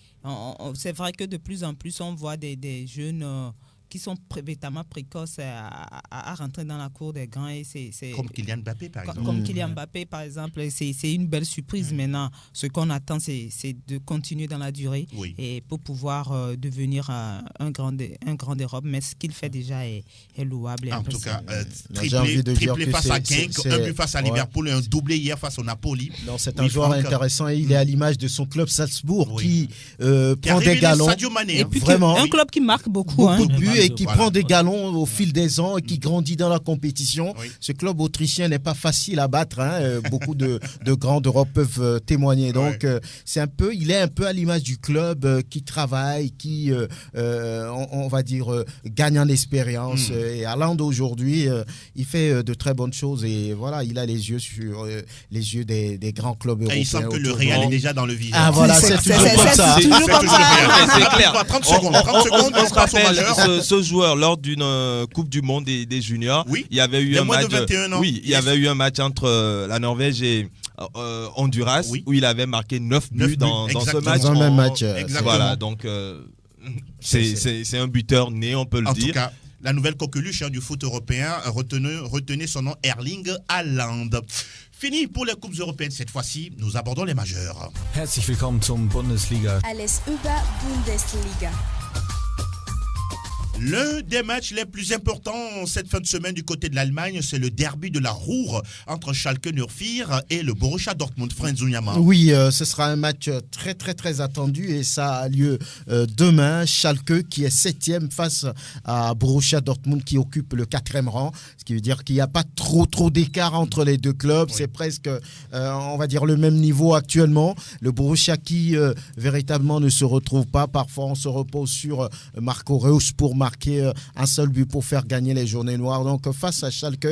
c'est vrai que de plus en plus, on voit des jeunes qui sont véritablement précoces à rentrer dans la cour des grands. Et comme Kylian Mbappé, par exemple. Comme Kylian Mbappé, par exemple. C'est une belle surprise maintenant. Ce qu'on attend, c'est de continuer dans la durée et pour pouvoir devenir un grand d'Europe. Mais ce qu'il fait déjà est louable. Et en tout cas, triplé face à Genk, un but face à Liverpool et un doublé hier face au Napoli. C'est un joueur intéressant et il est à l'image de son club Salzbourg qui prend des galons. Et puis vraiment, un club qui marque beaucoup de buts et qui prend des galons au fil des ans et qui grandit dans la compétition. Ce club autrichien n'est pas facile à battre. Beaucoup de grands d'Europe peuvent témoigner. Donc, il est un peu à l'image du club qui travaille, qui, on va dire, gagne en expérience. Et Haaland, aujourd'hui, il fait de très bonnes choses. Et voilà, il a les yeux sur les yeux des grands clubs européens. Et il semble que le Real est déjà dans le viseur. Ah voilà, c'est toujours comme ça. C'est clair. 30 secondes, on se rappelle ce joueur lors d'une Coupe du Monde des juniors. Il y avait eu un match. Il y avait eu un match entre la Norvège et Honduras où il avait marqué 9 buts dans ce match. Dans le même match. Voilà, donc c'est un buteur né, on peut le dire. En tout cas, la nouvelle coqueluche du foot européen, retenez son nom, Erling Haaland. Fini pour les coupes européennes cette fois-ci, nous abordons les majeurs. Herzlich willkommen zum Bundesliga. Alles über Bundesliga. L'un des matchs les plus importants cette fin de semaine du côté de l'Allemagne, c'est le derby de la Ruhr entre Schalke 04 et le Borussia Dortmund. Franz Unyama. Oui, ce sera un match très très très attendu et ça a lieu demain. Schalke qui est 7e face à Borussia Dortmund qui occupe le 4e rang, ce qui veut dire qu'il n'y a pas trop d'écart entre les deux clubs. C'est presque, on va dire, le même niveau actuellement. Le Borussia qui véritablement ne se retrouve pas. Parfois, on se repose sur Marco Reus pour marquer un seul but pour faire gagner les Journées Noires. Donc face à Schalke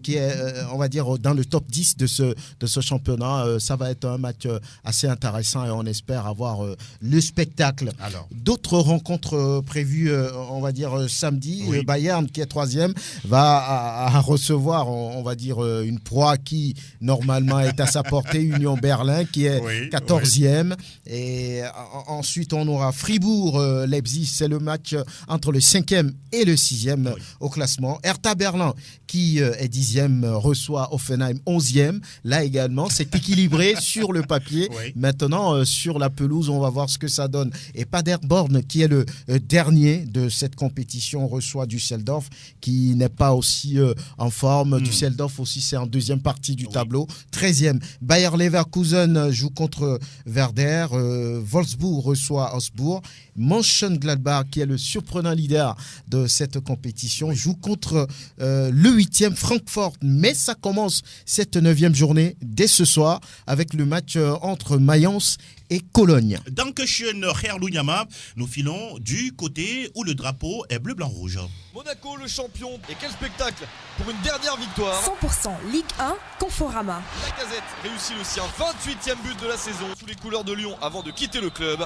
qui est on va dire dans le top 10 de ce championnat, ça va être un match assez intéressant et on espère avoir le spectacle. D'autres rencontres prévues on va dire samedi. Bayern qui est 3e va à recevoir on va dire une proie qui normalement est à sa portée, Union Berlin qui est 14e et ensuite on aura Fribourg-Leipzig, c'est le match entre le 5e et le 6e au classement. Hertha Berlin qui est 10e reçoit Hoffenheim 11e. Là également, c'est équilibré sur le papier. Maintenant, sur la pelouse, on va voir ce que ça donne. Et Paderborn, qui est le dernier de cette compétition, reçoit Düsseldorf, qui n'est pas aussi en forme. Düsseldorf aussi, c'est en deuxième partie du tableau. 13e. Bayer Leverkusen joue contre Werder. Wolfsburg reçoit Augsbourg. Mönchengladbach, qui est le surprenant leader de cette compétition, joue contre le 8e Francfort. Mais ça commence cette 9e journée dès ce soir avec le match entre Mayence et Cologne. Dankeschön, Herr Lunyama. Nous filons du côté où le drapeau est bleu-blanc-rouge. Monaco, le champion. Et quel spectacle pour une dernière victoire. 100% Ligue 1, Conforama. Lacazette réussit le sien. 28e but de la saison sous les couleurs de Lyon avant de quitter le club.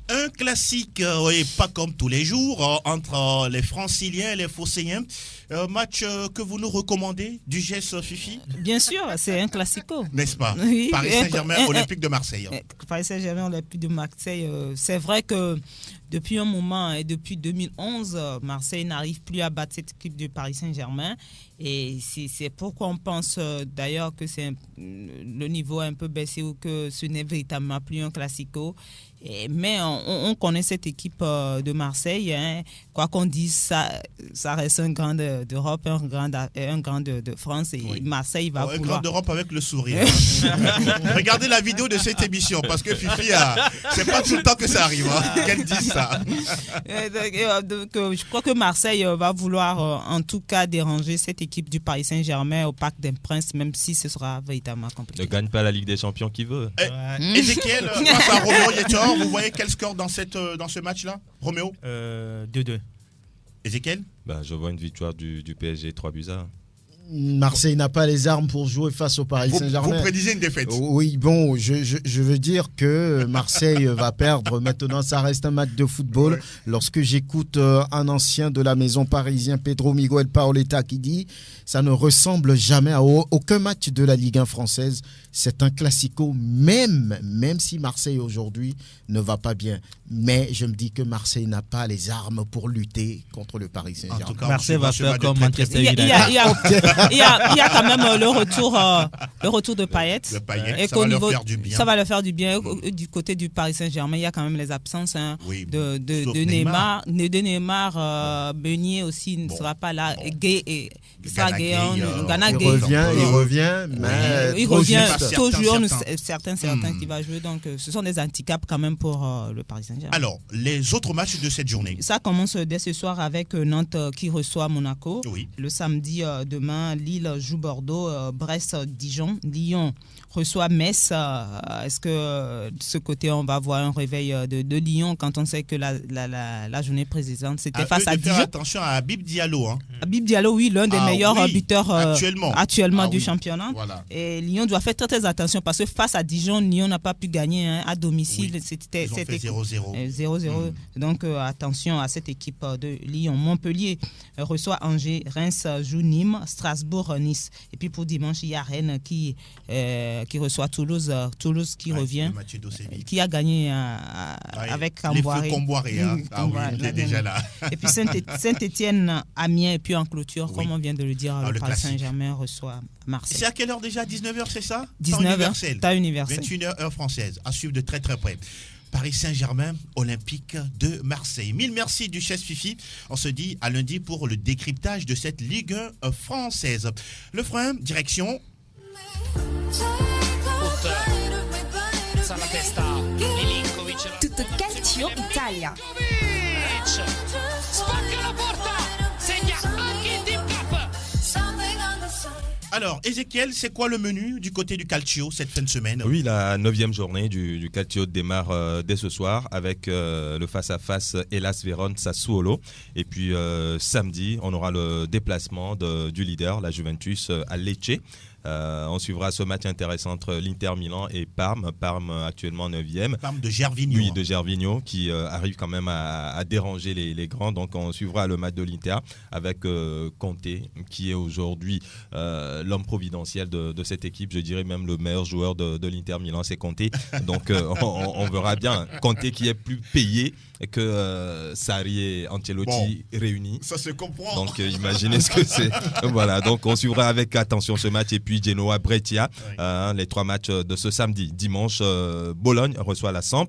Un classique, pas comme tous les jours, entre les Franciliens et les Phocéens. Match que vous nous recommandez du GES, Fifi? Bien sûr, c'est un classico. N'est-ce pas? Paris Saint-Germain, Olympique de Marseille. Paris Saint-Germain, Olympique de Marseille. C'est vrai que depuis un moment et depuis 2011, Marseille n'arrive plus à battre cette équipe du Paris Saint-Germain. Et c'est pourquoi on pense d'ailleurs que le niveau a un peu baissé ou que ce n'est véritablement plus un classico. Mais on connaît cette équipe de Marseille. Hein. Quoi qu'on dise, ça reste un grand d'Europe, un grand de France. Et oui. Marseille va vouloir... Un grand d'Europe avec le sourire. Regardez la vidéo de cette émission parce que Fifi, c'est pas tout le temps que ça arrive qu'elle dise ça. Donc, je crois que Marseille va vouloir en tout cas déranger cette équipe du Paris Saint-Germain au Parc des Princes, même si ce sera véritablement compliqué. Ne gagne pas la Ligue des Champions qui veut. Ezekiel, face à Roméo Yetor, vous voyez quel score dans ce match-là, Roméo 2-2. Ezekiel? Je vois une victoire du PSG 3-1. Marseille n'a pas les armes pour jouer face au Paris Saint-Germain. Vous prédisez une défaite? Oui, bon, je veux dire que Marseille va perdre. Maintenant, ça reste un match de football. Ouais. Lorsque j'écoute un ancien de la maison parisien, Pedro Miguel Paoletta, qui dit « ça ne ressemble jamais à aucun match de la Ligue 1 française. C'est un classico, même si Marseille aujourd'hui ne va pas bien. Mais je me dis que Marseille n'a pas les armes pour lutter contre le Paris Saint-Germain. En tout cas, Marseille va faire comme Manchester United. Il y a quand même le retour de Payet. Et ça va leur faire du bien. Ça va leur faire du bien. Du côté du Paris Saint-Germain, il y a quand même les absences de Neymar. Beunier aussi ne sera pas là. Gay sera Gay. Il revient, mais il revient toujours. Certains qui va jouer. Donc, ce sont des handicaps quand même pour le Paris Saint-Germain. Alors, les autres matchs de cette journée? Ça commence dès ce soir avec Nantes qui reçoit Monaco. Oui. Le samedi, demain, Lille joue Bordeaux, Brest, Dijon, Lyon reçoit Metz. Est-ce que de ce côté, on va voir un réveil de Lyon quand on sait que la journée précédente, c'était face à Dijon? Faire attention à Habib Diallo. Habib Diallo, oui, l'un des meilleurs buteurs actuellement du championnat. Voilà. Et Lyon doit faire très attention parce que face à Dijon, Lyon n'a pas pu gagner à domicile. Oui. C'était 0-0. 0-0. Donc attention à cette équipe de Lyon. Montpellier reçoit Angers, Reims joue Nîmes, Strasbourg, Nice. Et puis pour dimanche, il y a Rennes qui reçoit Toulouse. Toulouse qui revient, qui a gagné avec Camboire. Les feux Comboiré, il est déjà là. Et puis Saint-Étienne, Amiens, et puis en clôture, comme on vient de le dire, le Paris Saint-Germain reçoit Marseille. C'est à quelle heure déjà? 19h, c'est ça? 19h, temps universel. 21h, heure française. À suivre de très très près. Paris Saint-Germain, Olympique de Marseille. Mille merci, Duchesse Fifi. On se dit à lundi pour le décryptage de cette Ligue 1 française. Le frein, direction... Tutto Calcio Italia. Alors, Ezekiel, c'est quoi le menu du côté du Calcio cette fin de semaine? Oui, la 9e journée du Calcio démarre dès ce soir avec le face-à-face Hellas Vérone-Sassuolo. Et puis samedi, on aura le déplacement du leader, la Juventus, à Lecce. On suivra ce match intéressant entre l'Inter Milan et Parme. Parme actuellement 9e. Parme de Gervinho. Oui, de Gervinho qui arrive quand même à déranger les grands. Donc on suivra le match de l'Inter avec Conte qui est aujourd'hui l'homme providentiel de cette équipe. Je dirais même le meilleur joueur de l'Inter Milan, c'est Conte. Donc on verra bien. Conte qui est plus payé que Sarri et Ancelotti réunis. Ça se comprend. Donc imaginez ce que c'est. Voilà, donc on suivra avec attention ce match. Et puis Genoa Brescia, les 3 matchs de ce samedi. Dimanche, Bologne reçoit la Samp.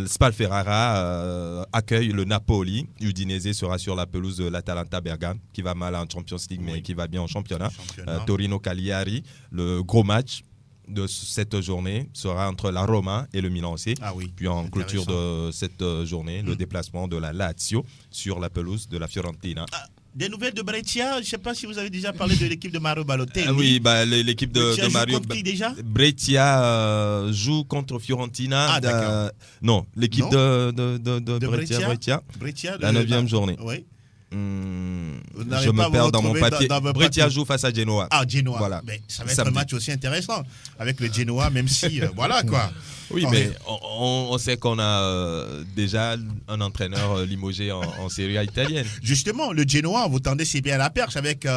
Spal Ferrara accueille le Napoli. Udinese sera sur la pelouse de l'Atalanta Bergame, qui va mal en Champions League, mais qui va bien en championnat. Torino Cagliari, le gros match de cette journée sera entre la Roma et le Milan AC. Puis en clôture de cette journée, le déplacement de la Lazio sur la pelouse de la Fiorentina. Des nouvelles de Brescia, je ne sais pas si vous avez déjà parlé de l'équipe de Mario Balotelli. Oui, l'équipe de Mario Brescia joue contre Fiorentina. D'accord. Non, l'équipe de Brescia. Brescia, la 9e journée. Oui. Je me perds dans mon papier. Brescia joue face à Genoa. Ah, Genoa. Voilà. Mais ça va être un match aussi intéressant avec le Genoa, même si, voilà quoi. Oui, mais on sait qu'on a déjà un entraîneur limogé en Serie A italienne. Justement, le Genoa, vous tendez si bien à la perche avec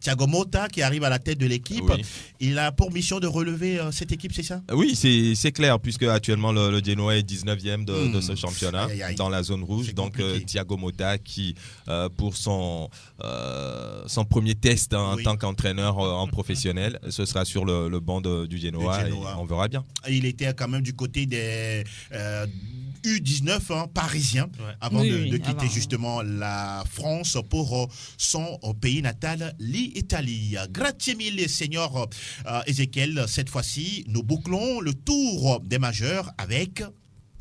Thiago Motta qui arrive à la tête de l'équipe. Oui. Il a pour mission de relever cette équipe, c'est ça? Oui, c'est clair, puisque actuellement le Genoa est 19e de ce championnat, dans la zone rouge. Donc Thiago Motta qui, pour son premier test en tant qu'entraîneur en professionnel, ce sera sur le banc du Genoa, et on verra bien. Il était quand même du côté des U19 parisiens avant de quitter justement la France pour son pays natal, l'Italie. Grazie mille, Seigneur Ezequiel. Cette fois-ci, nous bouclons le tour des majeurs avec...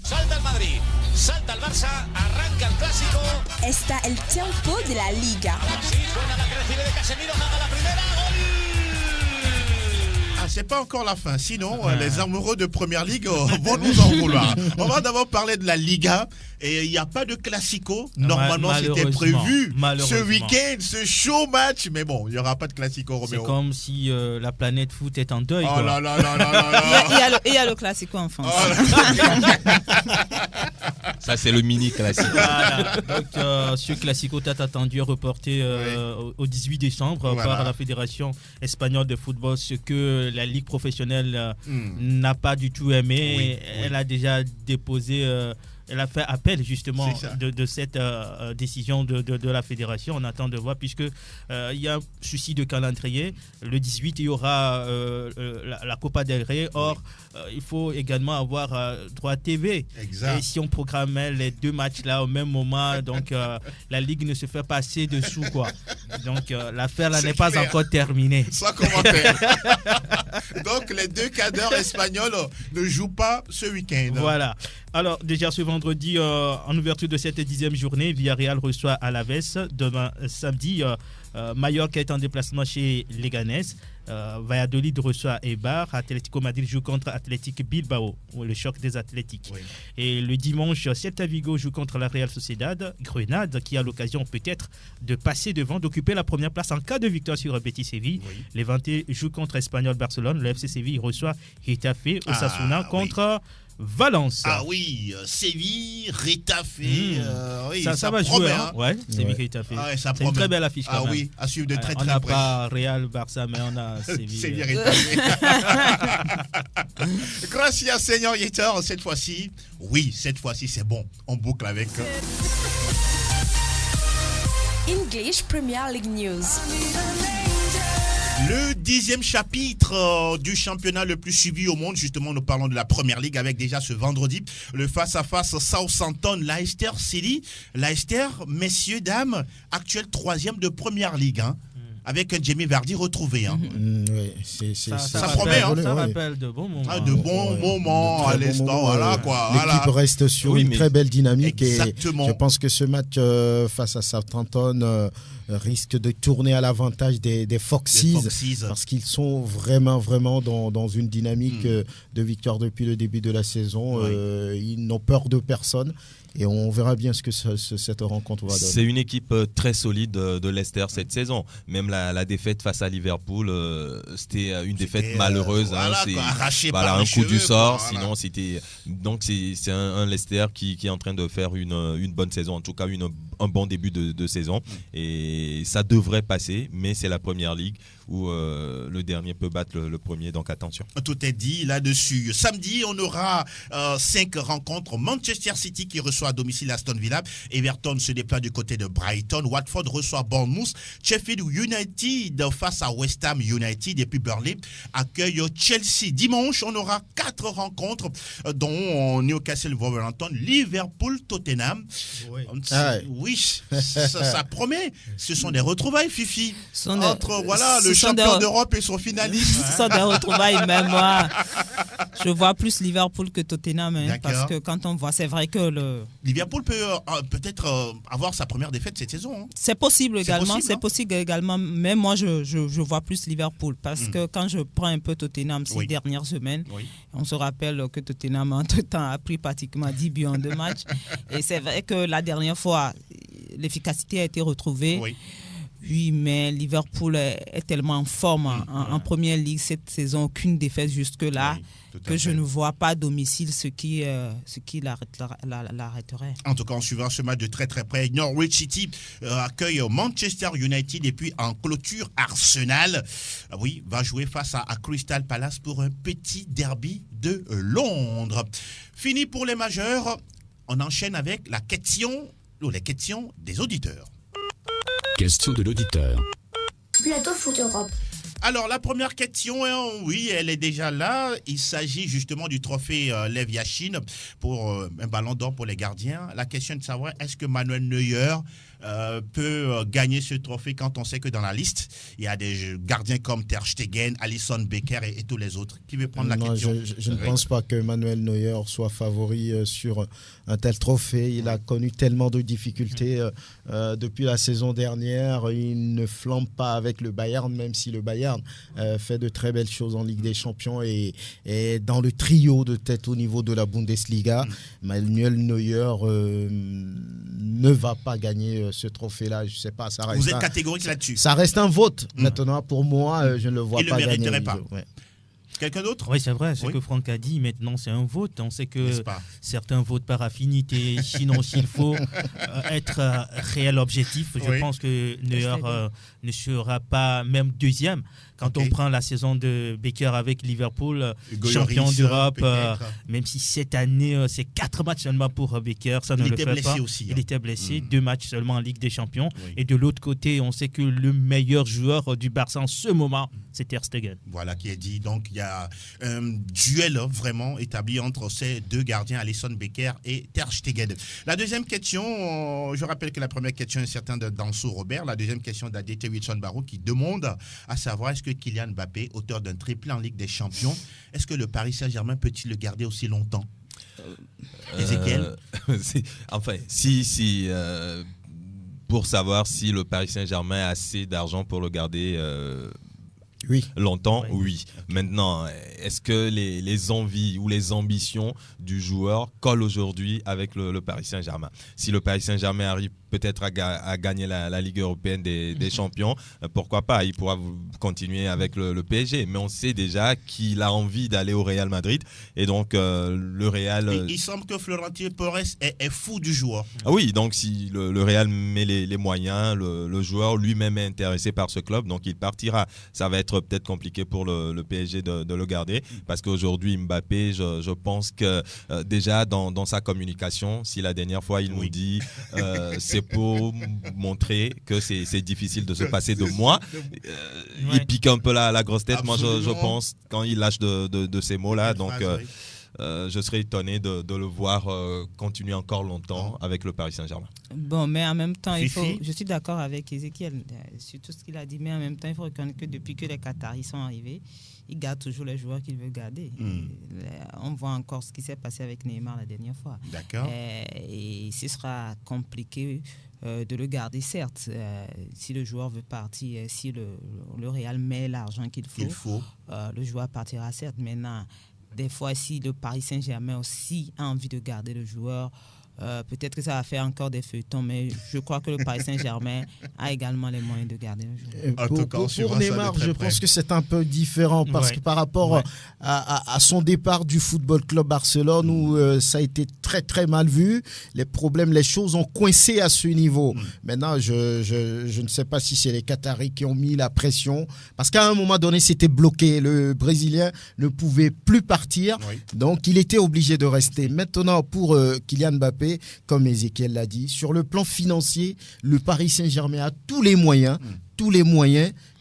Salta el Madrid, salta el Barça, arranca el clásico. Está el tiempo de la Liga. Sí, suena la crecida de Casemiro, haga la primera, gol. C'est pas encore la fin, sinon les amoureux de Première Ligue vont nous en vouloir. On va d'abord parler de la Liga et il n'y a pas de classico. Normalement, c'était prévu ce week-end, ce show match, mais bon, il n'y aura pas de classico, Roméo. C'est comme si la planète foot est en deuil. Oh là là là là là là. Il y a le classico en France. Ça, c'est le mini classico. Voilà. Donc, ce classico t'as attendu reporté au 18 décembre par la Fédération espagnole de football, ce que la Ligue professionnelle n'a pas du tout aimé. Elle a déjà déposé... elle a fait appel justement de cette décision de la fédération. On attend de voir puisque il y a un souci de calendrier. Le 18, il y aura la Copa del Rey. Or, il faut également avoir droit TV. Exact. Et si on programmait les deux matchs là au même moment, donc la Ligue ne se fait pas assez dessous, quoi. Donc l'affaire là n'est pas encore terminée. Sans commentaire. Donc les deux cadres espagnols ne jouent pas ce week-end. Voilà. Alors déjà ce vendredi, en ouverture de cette 10e journée, Villarreal reçoit Alaves. Demain samedi, Mallorca est en déplacement chez Leganés. Valladolid reçoit Eibar. Atlético Madrid joue contre Athletic Bilbao, le choc des Athlétiques. Oui. Et le dimanche, Celta Vigo joue contre la Real Sociedad. Grenade qui a l'occasion peut-être de passer devant, d'occuper la première place en cas de victoire sur Betis Séville. Oui. Levante joue contre Espanyol Barcelone. Le FC Séville reçoit Getafe. Osasuna contre Valence. Ah oui, Séville, Getafe. Oui, ça va promet, jouer. Hein. Ouais, Séville, Getafe. C'est une très belle affiche. Ah oui, à suivre de très très près. On n'a près. pas Real, Barça, mais on a Séville. Séville, Getafe. Gracias, Seigneur Yeter. Cette fois-ci, c'est bon. On boucle avec. English Premier League News. Le 10e chapitre du championnat le plus suivi au monde. Justement, nous parlons de la Première Ligue avec déjà ce vendredi le face-à-face Southampton-Leicester City. Leicester, messieurs, dames, actuel 3e de Première Ligue. Avec un Jamie Vardy retrouvé. Oui, ça promet. Ça rappelle de bons moments. De bons moments à l'instant. Voilà, quoi. L'équipe reste sur une très belle dynamique. Exactement. Et je pense que ce match face à Southampton risque de tourner à l'avantage des Foxes, parce qu'ils sont vraiment dans une dynamique de victoire depuis le début de la saison. Ils n'ont peur de personne. Et on verra bien ce que cette rencontre va donner. C'est une équipe très solide de Leicester cette saison. Même la défaite face à Liverpool, c'était une défaite malheureuse. Arraché par un coup du sort. Sinon, c'était. Donc, c'est un Leicester qui est en train de faire une bonne saison. En tout cas, un bon début de saison. Et ça devrait passer, mais c'est la Première Ligue où le dernier peut battre le premier. Donc, attention. Tout est dit là-dessus. Samedi, on aura 5 rencontres. Manchester City qui reçoit à domicile Aston Villa. Everton se déplace du côté de Brighton. Watford reçoit Bournemouth. Sheffield United face à West Ham United. Et puis Burnley accueille Chelsea. Dimanche, on aura 4 rencontres dont Newcastle Wolverhampton, Liverpool Tottenham. Oui, ça promet. Ce sont des retrouvailles, Fifi. Entre le champion d'Europe et son finaliste. Ce sont des retrouvailles, même moi. Je vois plus Liverpool que Tottenham. Parce que quand on voit, c'est vrai que Liverpool peut peut-être avoir sa première défaite cette saison. C'est possible également. Mais moi, je vois plus Liverpool. Parce que quand je prends un peu Tottenham ces dernières semaines, on se rappelle que Tottenham, entre-temps, a pris pratiquement 10 buts en 2 matchs. Et c'est vrai que la dernière fois, l'efficacité a été retrouvée. Oui. Oui, mais Liverpool est tellement en forme en Première Ligue cette saison, aucune défaite jusque-là, que je ne vois pas à domicile ce qui l'arrêterait. En tout cas, on suivra ce match de très très près. Norwich City accueille Manchester United et puis en clôture, Arsenal va jouer face à Crystal Palace pour un petit derby de Londres. Fini pour les majeurs, on enchaîne avec les questions des auditeurs. Question de l'auditeur. Plateau Foot Europe. Alors, la première question, oui, elle est déjà là. Il s'agit justement du trophée Lev Yachine pour un ballon d'or pour les gardiens. La question est de savoir, est-ce que Manuel Neuer peut gagner ce trophée quand on sait que dans la liste, il y a des gardiens comme Ter Stegen, Alisson Becker et tous les autres. Qui veut prendre la question? Je ne pense pas que Manuel Neuer soit favori sur un tel trophée. Il a connu tellement de difficultés depuis la saison dernière. Il ne flambe pas avec le Bayern, même si le Bayern fait de très belles choses en Ligue des Champions et dans le trio de tête au niveau de la Bundesliga. Manuel Neuer ne va pas gagner ce trophée-là. Je ne sais pas. Ça reste Vous êtes catégorique là-dessus? Ça reste un vote. Maintenant, pour moi, je ne le vois pas gagner. Il ne le mériterait pas. Quelqu'un d'autre? Oui, c'est vrai. Ce que Franck a dit, maintenant, c'est un vote. On sait que certains votent par affinité. Sinon, s'il faut être réel objectif, je pense que Neuer ne sera pas même deuxième. Quand on prend la saison de Becker avec Liverpool, champion d'Europe, même si cette année, c'est 4 matchs seulement pour Becker, ça ne le fait pas. Aussi, il était blessé, 2 matchs seulement en Ligue des Champions. Et de l'autre côté, on sait que le meilleur joueur du Barça en ce moment, c'est Ter Stegen. Voilà qui est dit. Donc, il y a un duel vraiment établi entre ces deux gardiens, Alisson Becker et Ter Stegen. La deuxième question, je rappelle que la première question est certaine de Dansou Robert. La deuxième question d'Adete Wilson Barou qui demande à savoir est-ce que Kylian Mbappé, auteur d'un triplé en Ligue des Champions, est-ce que le Paris Saint-Germain peut-il le garder aussi longtemps? Ézéchiel? Enfin, si pour savoir si le Paris Saint-Germain a assez d'argent pour le garder longtemps, oui. Maintenant, est-ce que les envies ou les ambitions du joueur collent aujourd'hui avec le Paris Saint-Germain? Si le Paris Saint-Germain arrive peut-être à gagner la Ligue européenne des champions, pourquoi pas? Il pourra continuer avec le PSG. Mais on sait déjà qu'il a envie d'aller au Real Madrid. Et donc, le Real... Il semble que Florentino Pérez est fou du joueur. Ah oui, donc si le Real met les moyens, le joueur lui-même est intéressé par ce club, donc il partira. Ça va être peut-être compliqué pour le PSG de le garder. Parce qu'aujourd'hui, Mbappé, je pense que déjà dans sa communication, si la dernière fois il nous dit... c'est pour montrer que c'est difficile de se passer de moi. Il pique un peu la grosse tête. Absolument. Moi, je pense, quand il lâche de ces mots-là. Donc, je serais étonné de le voir continuer encore longtemps avec le Paris Saint-Germain. Bon, mais en même temps, je suis d'accord avec Ézéchiel sur tout ce qu'il a dit, mais en même temps, il faut reconnaître que depuis que les Qataris sont arrivés, il garde toujours les joueurs qu'il veut garder. On voit encore ce qui s'est passé avec Neymar la dernière fois. D'accord. Et ce sera compliqué de le garder, certes. Si le joueur veut partir, si le Real met l'argent qu'il faut. Le joueur partira, certes. Maintenant, des fois, si le Paris Saint-Germain aussi a envie de garder le joueur, peut-être que ça va faire encore des feuilletons, mais je crois que le Paris Saint-Germain a également les moyens de garder le joueur. Pour Neymar, je pense que c'est un peu différent parce que par rapport à son départ du Football Club Barcelone où ça a été très très mal vu, les problèmes, les choses ont coincé à ce niveau. Maintenant, je ne sais pas si c'est les Qataris qui ont mis la pression parce qu'à un moment donné, c'était bloqué. Le Brésilien ne pouvait plus partir, donc il était obligé de rester. Maintenant, pour Kylian Mbappé, comme Ézéchiel l'a dit, sur le plan financier, le Paris Saint-Germain a tous les moyens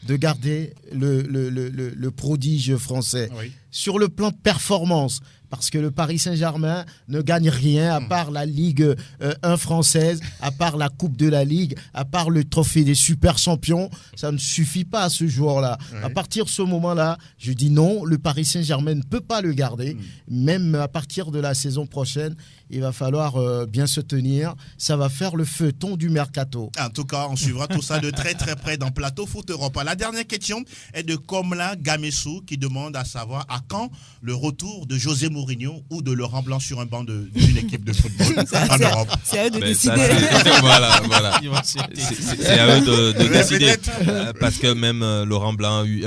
de garder le prodige français. Sur le plan performance, parce que le Paris Saint-Germain ne gagne rien à part la Ligue 1 française, à part la Coupe de la Ligue, à part le trophée des super champions. Ça ne suffit pas à ce joueur-là. À partir de ce moment-là, je dis non, le Paris Saint-Germain ne peut pas le garder. Même à partir de la saison prochaine, il va falloir bien se tenir. Ça va faire le feuilleton du mercato. En tout cas, on suivra tout ça de très très près dans Plateau Foot Europe. La dernière question est de Komla Gamessou qui demande à savoir à quand le retour de José Mourinho ou de Laurent Blanc sur un banc d'une équipe de football en Europe? C'est à eux de décider. Voilà. C'est à eux de décider. Parce que même Laurent Blanc a eu...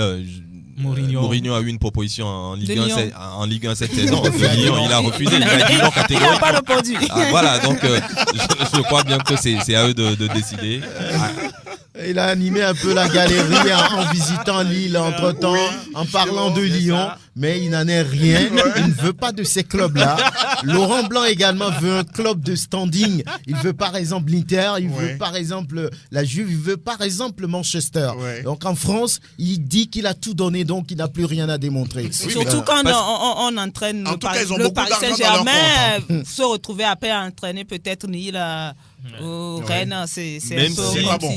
Mourinho a eu une proposition en Ligue 1 cette saison. Lyon, il a refusé. Il a dit non catégoriquement. Il n'a pas répondu. Voilà, donc je crois bien que c'est à eux de décider. Il a animé un peu la galerie en visitant Lille entre-temps, en parlant de Lyon, mais il n'en est rien. Il ne veut pas de ces clubs-là. Laurent Blanc également veut un club de standing. Il veut par exemple l'Inter, il veut par exemple la Juve, il veut par exemple Manchester. Donc en France, il dit qu'il a tout donné, donc il n'a plus rien à démontrer. Surtout quand on entraîne le Paris Saint-Germain, se retrouver après à entraîner peut-être Lille. Rennes, c'est même pas bon.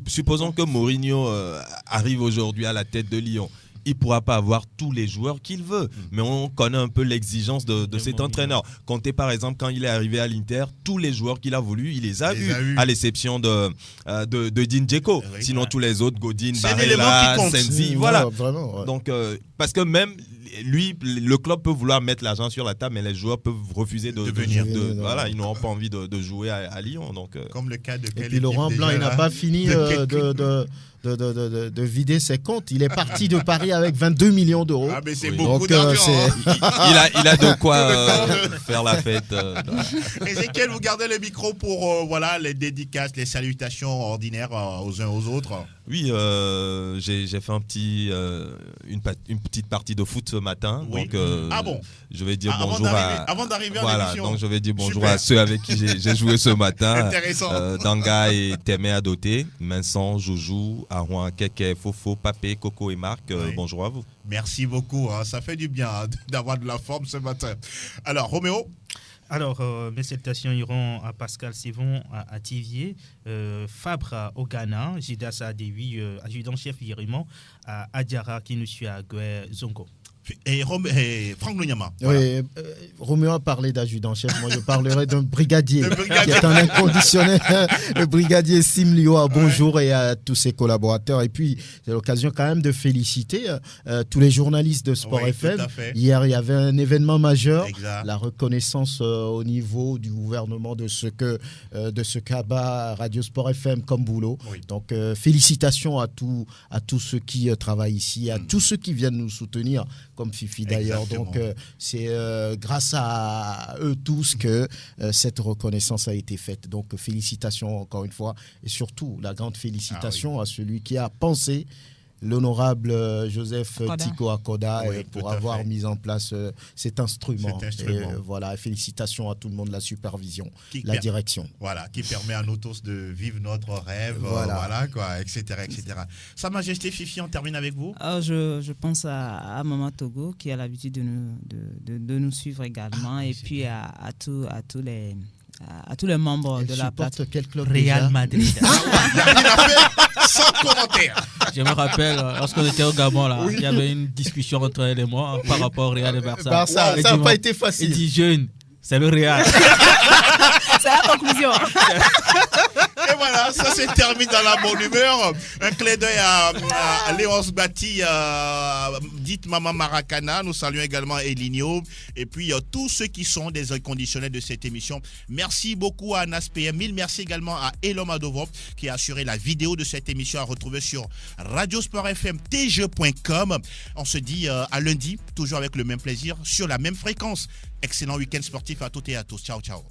Supposons que Mourinho arrive aujourd'hui à la tête de Lyon. Il ne pourra pas avoir tous les joueurs qu'il veut. Mais on connaît un peu l'exigence de cet entraîneur. Comptez par exemple quand il est arrivé à l'Inter, tous les joueurs qu'il a voulu, il les a eus. À l'exception de Dean Dzeko. Sinon tous les autres, Godin, Barella, Sensi, voilà. Vraiment, donc parce que même lui, le club peut vouloir mettre l'argent sur la table, mais les joueurs peuvent refuser de venir. Voilà, ils n'auront pas envie de jouer à Lyon. Donc, comme le cas de et puis Laurent Blanc, il n'a pas fini de vider ses comptes. Il est parti de Paris avec 22 millions d'euros. Ah, mais c'est beaucoup d'argent. Il a de quoi faire la fête. Ézéchiel, vous gardez le micro pour les dédicaces, les salutations ordinaires aux uns aux autres. Oui, j'ai fait une petite partie de foot ce matin. Oui. Donc, je vais dire bonjour avant d'arriver à l'émission. Donc je vais dire bonjour à ceux avec qui j'ai joué ce matin. Intéressant. Danga et Témé Adoté, Vincent, Joujou, Arouan, Keke, Fofo, Papé, Coco et Marc. Bonjour à vous. Merci beaucoup. Ça fait du bien d'avoir de la forme ce matin. Alors, Roméo? Alors, mes salutations iront à Pascal Sévon à Thiviers, Fabre au Ghana, Jidas Adewi, adjudant-chef Yérimon, à Adiara qui nous suit à Goué Zongo. Et Franck Lonyama. Voilà. Oui, Roméo a parlé d'adjudant-chef. Moi, je parlerai d'un brigadier qui est un inconditionnel. Le brigadier Sim Lioa, bonjour, et à tous ses collaborateurs. Et puis, c'est l'occasion quand même de féliciter tous les journalistes de Sport FM. Hier, il y avait un événement majeur, la reconnaissance au niveau du gouvernement de ce qu'abat Radio Sport FM comme boulot. Oui. Donc, félicitations à tous ceux qui travaillent ici, à tous ceux qui viennent nous soutenir, comme Fifi d'ailleurs. Donc c'est grâce à eux tous que cette reconnaissance a été faite. Donc félicitations encore une fois, et surtout la grande félicitation à celui qui a pensé, l'honorable Joseph Tiko Akoda, pour avoir mis en place cet instrument. Et félicitations à tout le monde, la supervision, la direction. Voilà, qui permet à nous tous de vivre notre rêve, etc., etc. Sa Majesté Fifi, on termine avec vous. Je pense à Maman Togo qui a l'habitude de nous suivre également, et puis à tous les membres de la plateforme. Quel club Real Madrid. Il a fait sans commentaire. Je me rappelle, lorsqu'on était au Gabon, il y avait une discussion entre elle et moi par rapport au Real et Barça. Ça n'a pas été facile. Il dit jeune, c'est le Real. C'est la conclusion. Et voilà, ça se termine dans la bonne humeur. Un clin d'œil à Léonce Bati, dite Maman Maracana. Nous saluons également Elinio. Et puis tous ceux qui sont des inconditionnels de cette émission. Merci beaucoup à Anas PM. Mille merci également à Elom Adovop qui a assuré la vidéo de cette émission à retrouver sur radiosportfm.tg.com. On se dit à lundi, toujours avec le même plaisir, sur la même fréquence. Excellent week-end sportif à toutes et à tous. Ciao, ciao.